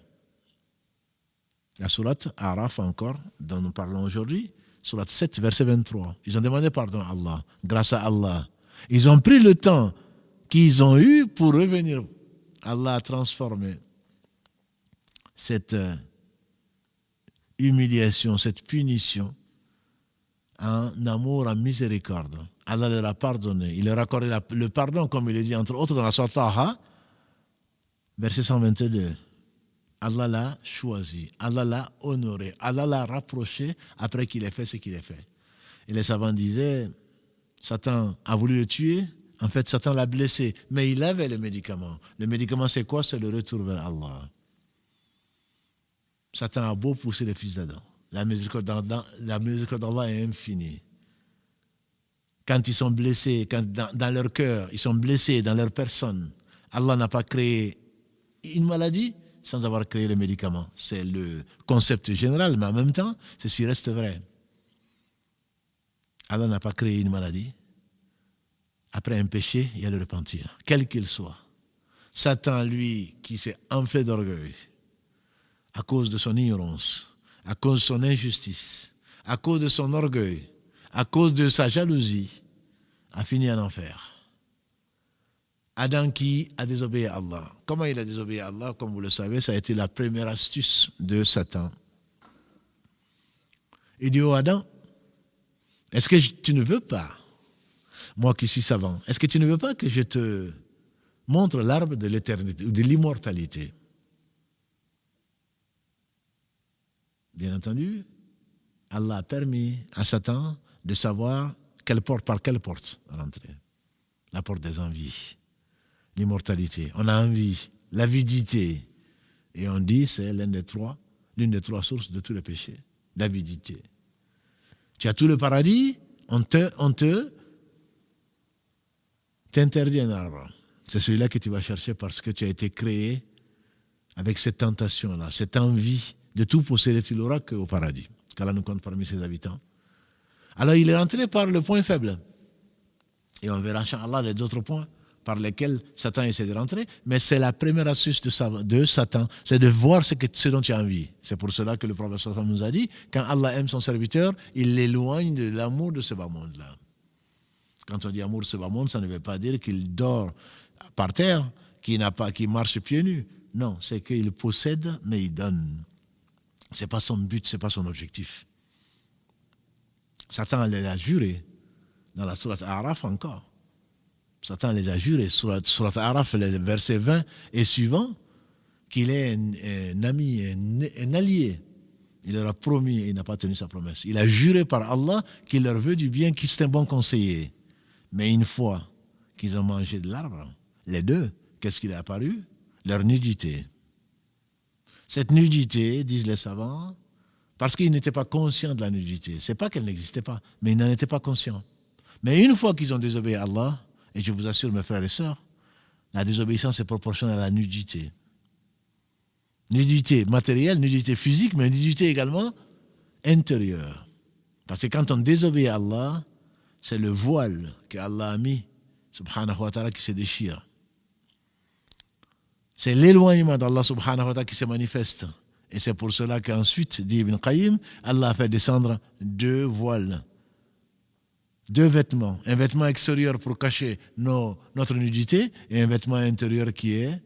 La sourate Araf encore, dont nous parlons aujourd'hui, sourate 7, verset 23. Ils ont demandé pardon à Allah, grâce à Allah. Ils ont pris le temps qu'ils ont eu pour revenir. Allah a transformé cette humiliation, cette punition en amour, en miséricorde. Allah leur a pardonné. Il leur a accordé le pardon, comme il est dit, entre autres dans la sourate Taha, verset 122. Allah l'a choisi, Allah l'a honoré, Allah l'a rapproché après qu'il ait fait ce qu'il a fait. Et les savants disaient, Satan a voulu le tuer, en fait Satan l'a blessé, mais il avait le médicament. Le médicament c'est quoi? C'est le retour vers Allah. Satan a beau pousser les fils d'Adam, la miséricorde d'Allah est infinie. Quand ils sont blessés, quand dans leur cœur, ils sont blessés dans leur personne, Allah n'a pas créé une maladie sans avoir créé le médicament. C'est le concept général, mais en même temps, ceci reste vrai. Allah n'a pas créé une maladie. Après un péché, il y a le repentir, quel qu'il soit. Satan, lui, qui s'est enflé d'orgueil, à cause de son ignorance, à cause de son injustice, à cause de son orgueil, à cause de sa jalousie, a fini en enfer. Adam qui a désobéi à Allah. Comment il a désobéi à Allah? Comme vous le savez, ça a été la première astuce de Satan. Il dit, oh Adam, est-ce que tu ne veux pas, moi qui suis savant, est-ce que tu ne veux pas que je te montre l'arbre de l'éternité ou de l'immortalité? Bien entendu, Allah a permis à Satan de savoir par quelle porte rentrer. La porte des envies. L'immortalité. On a envie, l'avidité. Et on dit c'est l'une des trois sources de tous les péchés. L'avidité. Tu as tout le paradis, on t'interdit un arbre. C'est celui-là que tu vas chercher parce que tu as été créé avec cette tentation-là, cette envie de tout posséder, tu l'auras qu'au paradis. Qu'Allah nous compte parmi ses habitants. Alors il est rentré par le point faible. Et on verra, Inch'Allah, les autres points par lesquels Satan essaie de rentrer, mais c'est la première astuce de Satan, c'est de voir ce dont tu as envie. C'est pour cela que le prophète Satan nous a dit, quand Allah aime son serviteur, il l'éloigne de l'amour de ce bas monde-là. Quand on dit amour de ce bas monde, ça ne veut pas dire qu'il dort par terre, qu'il marche pieds nus. Non, c'est qu'il possède, mais il donne. Ce n'est pas son but, ce n'est pas son objectif. Satan les a jurés, dans la sourate Araf encore. Satan les a jurés, sourate Araf, le verset 20 et suivant, qu'il est un ami, un allié. Il leur a promis et il n'a pas tenu sa promesse. Il a juré par Allah qu'il leur veut du bien, qu'il est un bon conseiller. Mais une fois qu'ils ont mangé de l'arbre, les deux, qu'est-ce qu'il est apparu? Leur nudité. Cette nudité, disent les savants, parce qu'ils n'étaient pas conscients de la nudité. Ce n'est pas qu'elle n'existait pas, mais ils n'en étaient pas conscients. Mais une fois qu'ils ont désobéi à Allah, et je vous assure mes frères et sœurs, la désobéissance est proportionnelle à la nudité. Nudité matérielle, nudité physique, mais nudité également intérieure. Parce que quand on désobéit à Allah, c'est le voile que Allah a mis, subhanahu wa ta'ala, qui se déchire. C'est l'éloignement d'Allah subhanahu wa ta'ala qui se manifeste. Et c'est pour cela qu'ensuite, dit Ibn Qayyim, Allah a fait descendre 2 voiles, 2 vêtements. Un vêtement extérieur pour cacher notre nudité et un vêtement intérieur qui est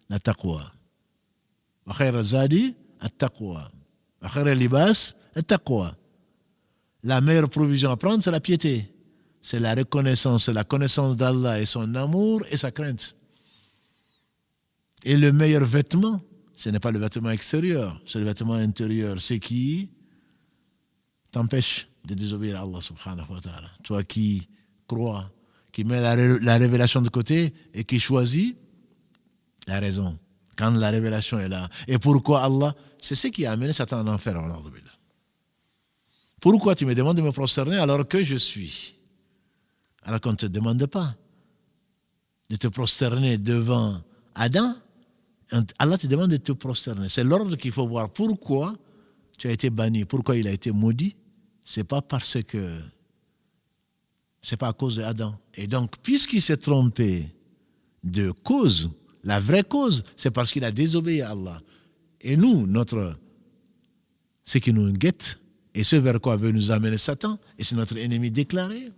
la taqwa. Wa khayra zadi at-taqwa. Wa khayra libas at-taqwa. La meilleure provision à prendre, c'est la piété. C'est la reconnaissance, c'est la connaissance d'Allah et son amour et sa crainte. Et le meilleur vêtement, ce n'est pas le vêtement extérieur, c'est le vêtement intérieur. C'est qui t'empêche de désobéir à Allah subhanahu wa ta'ala. Toi qui crois, qui met la révélation de côté et qui choisit la raison. Quand la révélation est là. Et pourquoi Allah? C'est ce qui a amené Satan en enfer. Pourquoi tu me demandes de me prosterner alors que je suis? Alors qu'on ne te demande pas de te prosterner devant Adam. Allah te demande de te prosterner. C'est l'ordre qu'il faut voir. Pourquoi tu as été banni? Pourquoi il a été maudit? C'est pas parce que c'est pas à cause d'Adam. Et donc, puisqu'il s'est trompé de cause, la vraie cause, c'est parce qu'il a désobéi à Allah. Et nous, ce qui nous guette, et ce vers quoi veut nous amener Satan, et c'est notre ennemi déclaré,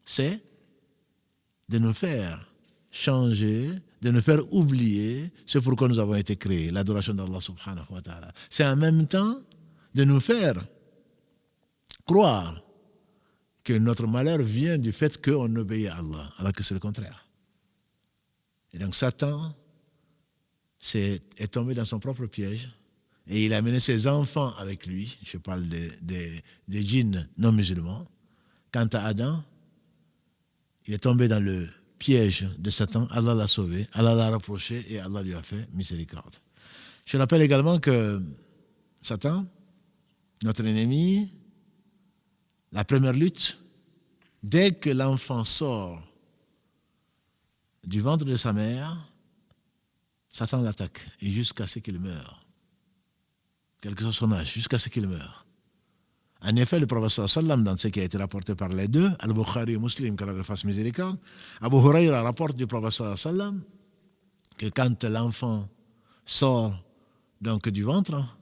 c'est de nous faire changer, de nous faire oublier ce pourquoi nous avons été créés, l'adoration d'Allah subhanahu wa ta'ala. C'est en même temps de nous faire croire que notre malheur vient du fait qu'on obéit à Allah, alors que c'est le contraire. Et donc Satan est tombé dans son propre piège et il a amené ses enfants avec lui. Je parle des djinns non musulmans. Quant à Adam, il est tombé dans le piège de Satan. Allah l'a sauvé, Allah l'a rapproché et Allah lui a fait miséricorde. Je rappelle également que Satan, notre ennemi, la première lutte, dès que l'enfant sort du ventre de sa mère, Satan l'attaque, et jusqu'à ce qu'il meure. Quel que soit son âge, jusqu'à ce qu'il meure. En effet, le prophète sallam, dans ce qui a été rapporté par les deux, Al-Bukhari et Muslim, qu'Allah lui fasse miséricorde, Abu Hurayra rapporte du prophète sallam que quand l'enfant sort donc du ventre,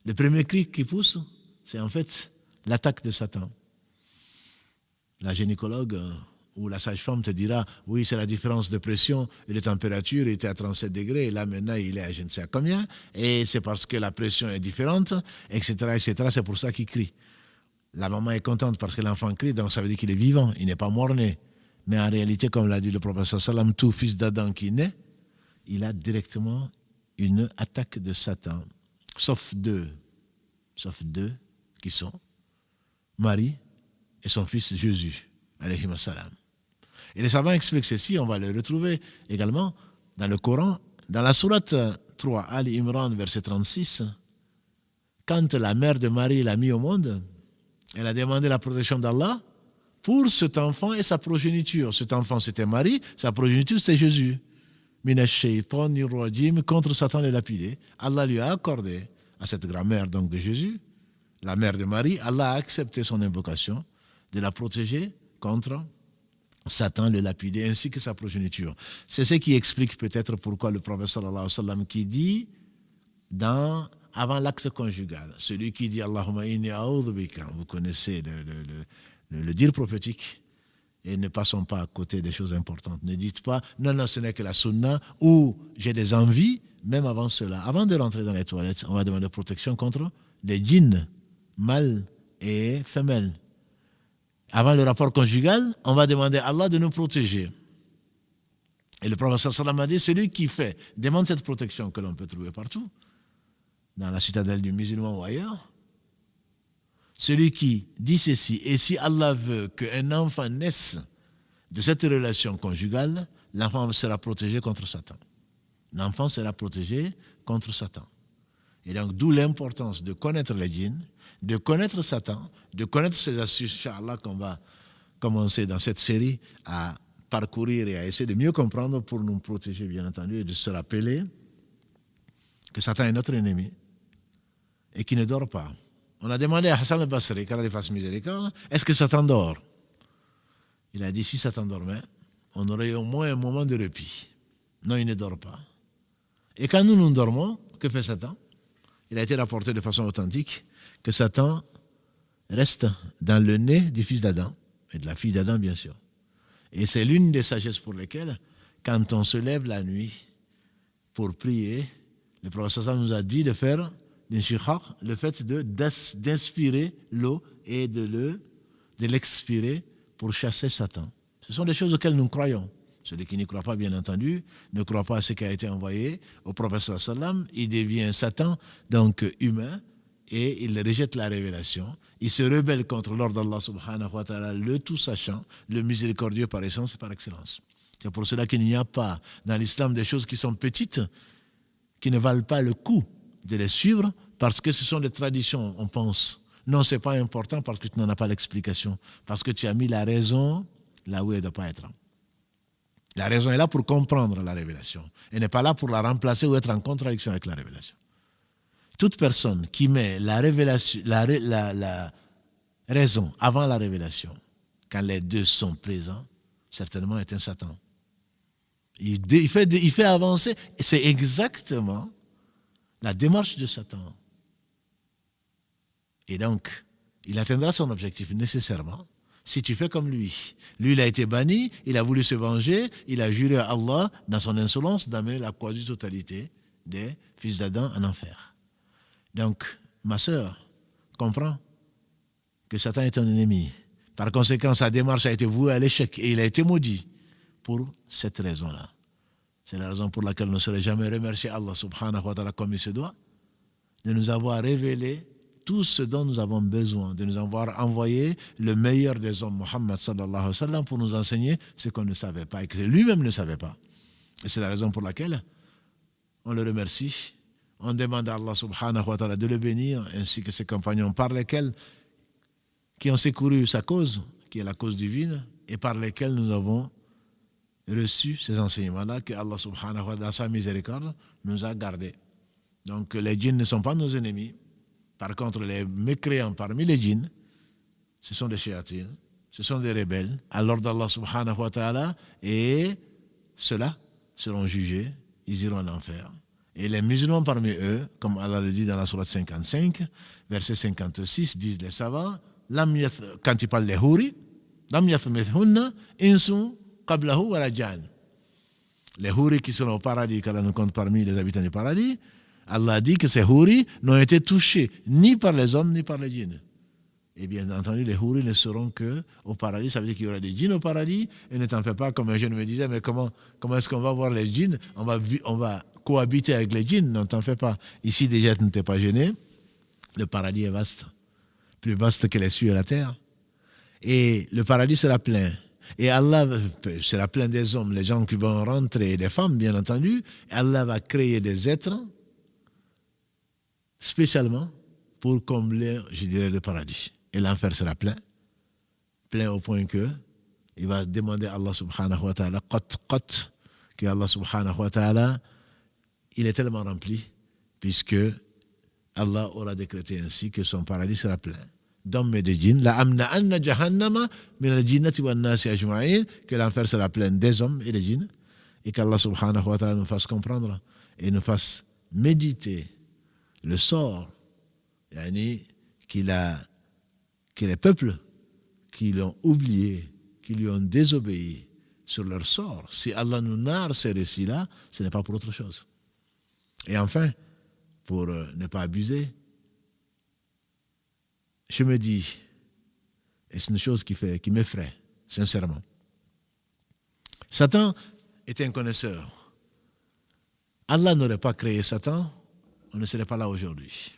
le premier cri qui pousse, c'est en fait l'attaque de Satan. La gynécologue ou la sage-femme te dira, oui, c'est la différence de pression et de température, il était à 37 degrés, et là maintenant il est à je ne sais à combien, et c'est parce que la pression est différente, etc., etc., c'est pour ça qu'il crie. La maman est contente parce que l'enfant crie, donc ça veut dire qu'il est vivant, il n'est pas mort-né. Mais en réalité, comme l'a dit le prophète sallam, tout fils d'Adam qui naît, il a directement une attaque de Satan, sauf deux qui sont Marie et son fils Jésus, alayhi salam. Et les savants expliquent ceci, on va le retrouver également dans le Coran, dans la sourate 3, Ali Imran, verset 36, quand la mère de Marie l'a mis au monde, elle a demandé la protection d'Allah pour cet enfant et sa progéniture. Cet enfant, c'était Marie, sa progéniture, c'était Jésus. Minash shaytanir rajim, contre Satan le lapidé. Allah lui a accordé à cette grand-mère donc de Jésus, la mère de Marie, Allah a accepté son invocation de la protéger contre Satan le lapidé ainsi que sa progéniture. C'est ce qui explique peut-être pourquoi le prophète sallallahu alayhi wa sallam qui dit avant l'acte conjugal, celui qui dit Allahumma inni a'udhu bika, vous connaissez le dire prophétique, et ne passons pas à côté des choses importantes. Ne dites pas non, ce n'est que la sunna, ou j'ai des envies, même avant cela. Avant de rentrer dans les toilettes, on va demander protection contre les djinns, mâles et femelles. Avant le rapport conjugal, on va demander à Allah de nous protéger. Et le prophète sallam a dit, celui qui demande cette protection que l'on peut trouver partout, dans la citadelle du musulman ou ailleurs, celui qui dit ceci, et si Allah veut qu'un enfant naisse de cette relation conjugale, l'enfant sera protégé contre Satan. L'enfant sera protégé contre Satan. Et donc, d'où l'importance de connaître les djinns, de connaître Satan, de connaître ses astuces, Inch'Allah, qu'on va commencer dans cette série à parcourir et à essayer de mieux comprendre pour nous protéger, bien entendu, et de se rappeler que Satan est notre ennemi et qu'il ne dort pas. On a demandé à Hassan al-Basri, qu'Allah lui fasse miséricorde, est-ce que Satan dort? Il a dit, si Satan dormait, on aurait au moins un moment de répit. Non, il ne dort pas. Et quand nous dormons, que fait Satan? Il a été rapporté de façon authentique que Satan reste dans le nez du fils d'Adam, et de la fille d'Adam, bien sûr. Et c'est l'une des sagesses pour lesquelles, quand on se lève la nuit pour prier, le prophète nous a dit de faire le fait d'inspirer l'eau et de l'expirer pour chasser Satan. Ce sont des choses auxquelles nous croyons. Celui qui n'y croit pas, bien entendu, ne croit pas à ce qui a été envoyé au prophète sallam. Il devient Satan, donc humain, et il rejette la révélation. Il se rebelle contre l'ordre d'Allah subhanahu wa ta'ala, le tout sachant, le miséricordieux par essence et par excellence. C'est pour cela qu'il n'y a pas dans l'islam des choses qui sont petites, qui ne valent pas le coup de les suivre, parce que ce sont des traditions, on pense. Non, ce n'est pas important parce que tu n'en as pas l'explication, parce que tu as mis la raison là où elle ne doit pas être. La raison est là pour comprendre la révélation. Elle n'est pas là pour la remplacer ou être en contradiction avec la révélation. Toute personne qui met la révélation, la raison avant la révélation, quand les deux sont présents, certainement est un Satan. Il fait avancer, et c'est exactement la démarche de Satan. Et donc, il atteindra son objectif nécessairement si tu fais comme lui. Lui, il a été banni, il a voulu se venger, il a juré à Allah, dans son insolence, d'amener la quasi-totalité des fils d'Adam en enfer. Donc, ma sœur, comprends que Satan est un ennemi. Par conséquent, sa démarche a été vouée à l'échec et il a été maudit pour cette raison-là. C'est la raison pour laquelle on ne saurait jamais remercier Allah subhanahu wa ta'ala comme il se doit, de nous avoir révélé tout ce dont nous avons besoin, de nous avoir envoyé le meilleur des hommes, Muhammad sallallahu alayhi wa sallam, pour nous enseigner ce qu'on ne savait pas et que lui-même ne savait pas. Et c'est la raison pour laquelle on le remercie. On demande à Allah subhanahu wa ta'ala de le bénir, ainsi que ses compagnons par lesquels qui ont secouru sa cause, qui est la cause divine, et par lesquels nous avons reçu ces enseignements-là que Allah subhanahu wa ta'ala, sa miséricorde, nous a gardés. Donc les djinns ne sont pas nos ennemis. Par contre, les mécréants parmi les djinns, ce sont des shayatines, ce sont des rebelles à l'ordre d'Allah subhanahu wa ta'ala, et ceux-là seront jugés, ils iront en enfer. Et les musulmans parmi eux, comme Allah le dit dans la sourate 55, verset 56, disent les savants, quand il parle des houris, lam yathmithunna insun qablahu wa la jan. Les houris qui seront au paradis, qu'Allah nous compte parmi les habitants du paradis, Allah dit que ces houris n'ont été touchés ni par les hommes ni par les djinns. Et bien entendu, les houris ne seront qu'au paradis. Ça veut dire qu'il y aura des djinns au paradis. Et ne t'en fais pas, comme un jeune me disait, mais comment est-ce qu'on va voir les djinns? On va cohabiter avec les djinns. Non, t'en fais pas. Ici, déjà, tu ne t'es pas gêné. Le paradis est vaste. Plus vaste que les cieux et la terre. Et le paradis sera plein. Et Allah sera plein des hommes, les gens qui vont rentrer, et des femmes, bien entendu. Et Allah va créer des êtres spécialement pour combler, je dirais, le paradis. Et l'enfer sera plein au point que il va demander à Allah subhanahu wa ta'ala, que Allah subhanahu wa ta'ala, il est tellement rempli, puisque Allah aura décrété ainsi que son paradis sera plein d'hommes et de djinns, la amna anna jahannama min al-jinnati wan nasi ajma'in, que l'enfer sera plein des hommes et des djinns, et qu'Allah subhanahu wa ta'ala nous fasse comprendre et nous fasse méditer le sort, que les peuples qui l'ont oublié, qui lui ont désobéi sur leur sort, si Allah nous narre ces récits-là, ce n'est pas pour autre chose. Et enfin, pour ne pas abuser, je me dis, et c'est une chose qui m'effraie, sincèrement. Satan était un connaisseur. Allah n'aurait pas créé Satan, on ne serait pas là aujourd'hui.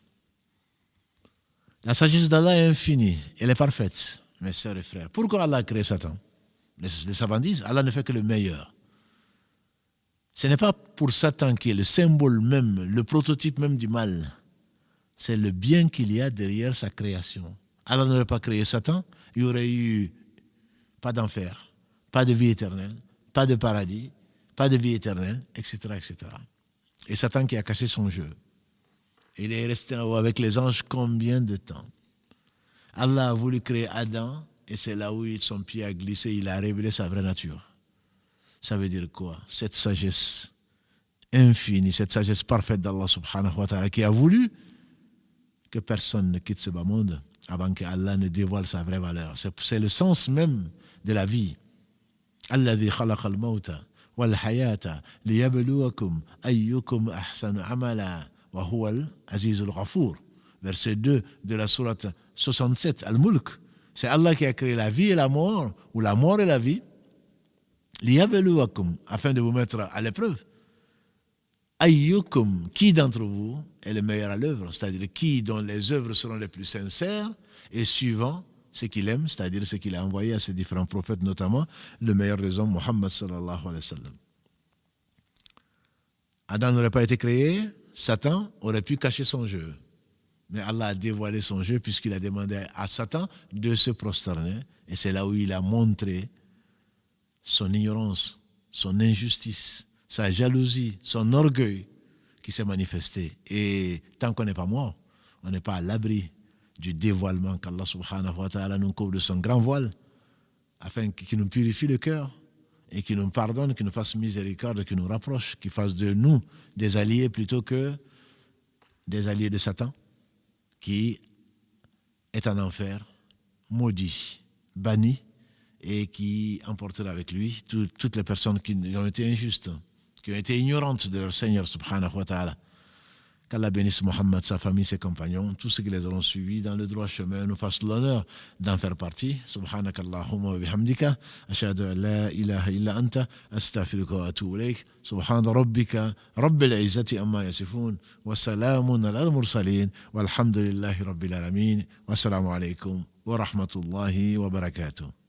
La sagesse d'Allah est infinie, elle est parfaite, mes sœurs et frères. Pourquoi Allah a créé Satan? Les savants disent, Allah ne fait que le meilleur. Ce n'est pas pour Satan qui est le symbole même, le prototype même du mal. C'est le bien qu'il y a derrière sa création. Allah n'aurait pas créé Satan, il n'y aurait eu pas d'enfer, pas de vie éternelle, pas de paradis, pas de vie éternelle, etc., etc. Et Satan qui a cassé son jeu. Il est resté en haut avec les anges combien de temps? Allah a voulu créer Adam et c'est là où son pied a glissé, il a révélé sa vraie nature. Ça veut dire quoi? Cette sagesse infinie, cette sagesse parfaite d'Allah subhanahu wa ta'ala qui a voulu que personne ne quitte ce bas monde avant que Allah ne dévoile sa vraie valeur. C'est le sens même de la vie. Alladhi khalaqa al-mawta wal-hayata liyabluwakum ayyukum ahsanu amala wa huwa al-azizul ghafour. Verset 2 de la sourate 67, Al-Mulk. C'est Allah qui a créé la vie et la mort, ou la mort et la vie, liyabluwakum, afin de vous mettre à l'épreuve. Ayyukum, qui d'entre vous est le meilleur à l'œuvre, c'est-à-dire qui dont les œuvres seront les plus sincères et suivant ce qu'il aime, c'est-à-dire ce qu'il a envoyé à ses différents prophètes, notamment le meilleur des hommes, Muhammad sallallahu alayhi wa sallam. Adam n'aurait pas été créé, Satan aurait pu cacher son jeu. Mais Allah a dévoilé son jeu puisqu'il a demandé à Satan de se prosterner. Et c'est là où il a montré son ignorance, son injustice, sa jalousie, son orgueil qui s'est manifesté. Et tant qu'on n'est pas mort, on n'est pas à l'abri du dévoilement qu'Allah subhanahu wa ta'ala nous couvre de son grand voile afin qu'il nous purifie le cœur et qu'il nous pardonne, qu'il nous fasse miséricorde, qu'il nous rapproche, qu'il fasse de nous des alliés plutôt que des alliés de Satan qui est en enfer, maudit, banni et qui emportera avec lui toutes les personnes qui ont été injustes, qui ont été ignorantes de leur Seigneur subhanahu wa ta'ala. Qu'Allah bénisse Mohammed, sa famille, ses compagnons, tous ceux qui les auront suivis dans le droit chemin, nous fasse l'honneur d'en faire partie. Subhanakallahumma wa bihamdika, ashhadu an la ilaha illa anta, astaghfiruka wa atubu ilayk. Subhana rabbika, rabbil izzati amma yasifun, wa salamun ala al-mursalin, walhamdulillahi rabbil alamin, wa assalamu alaykum wa rahmatullahi wa barakatuh.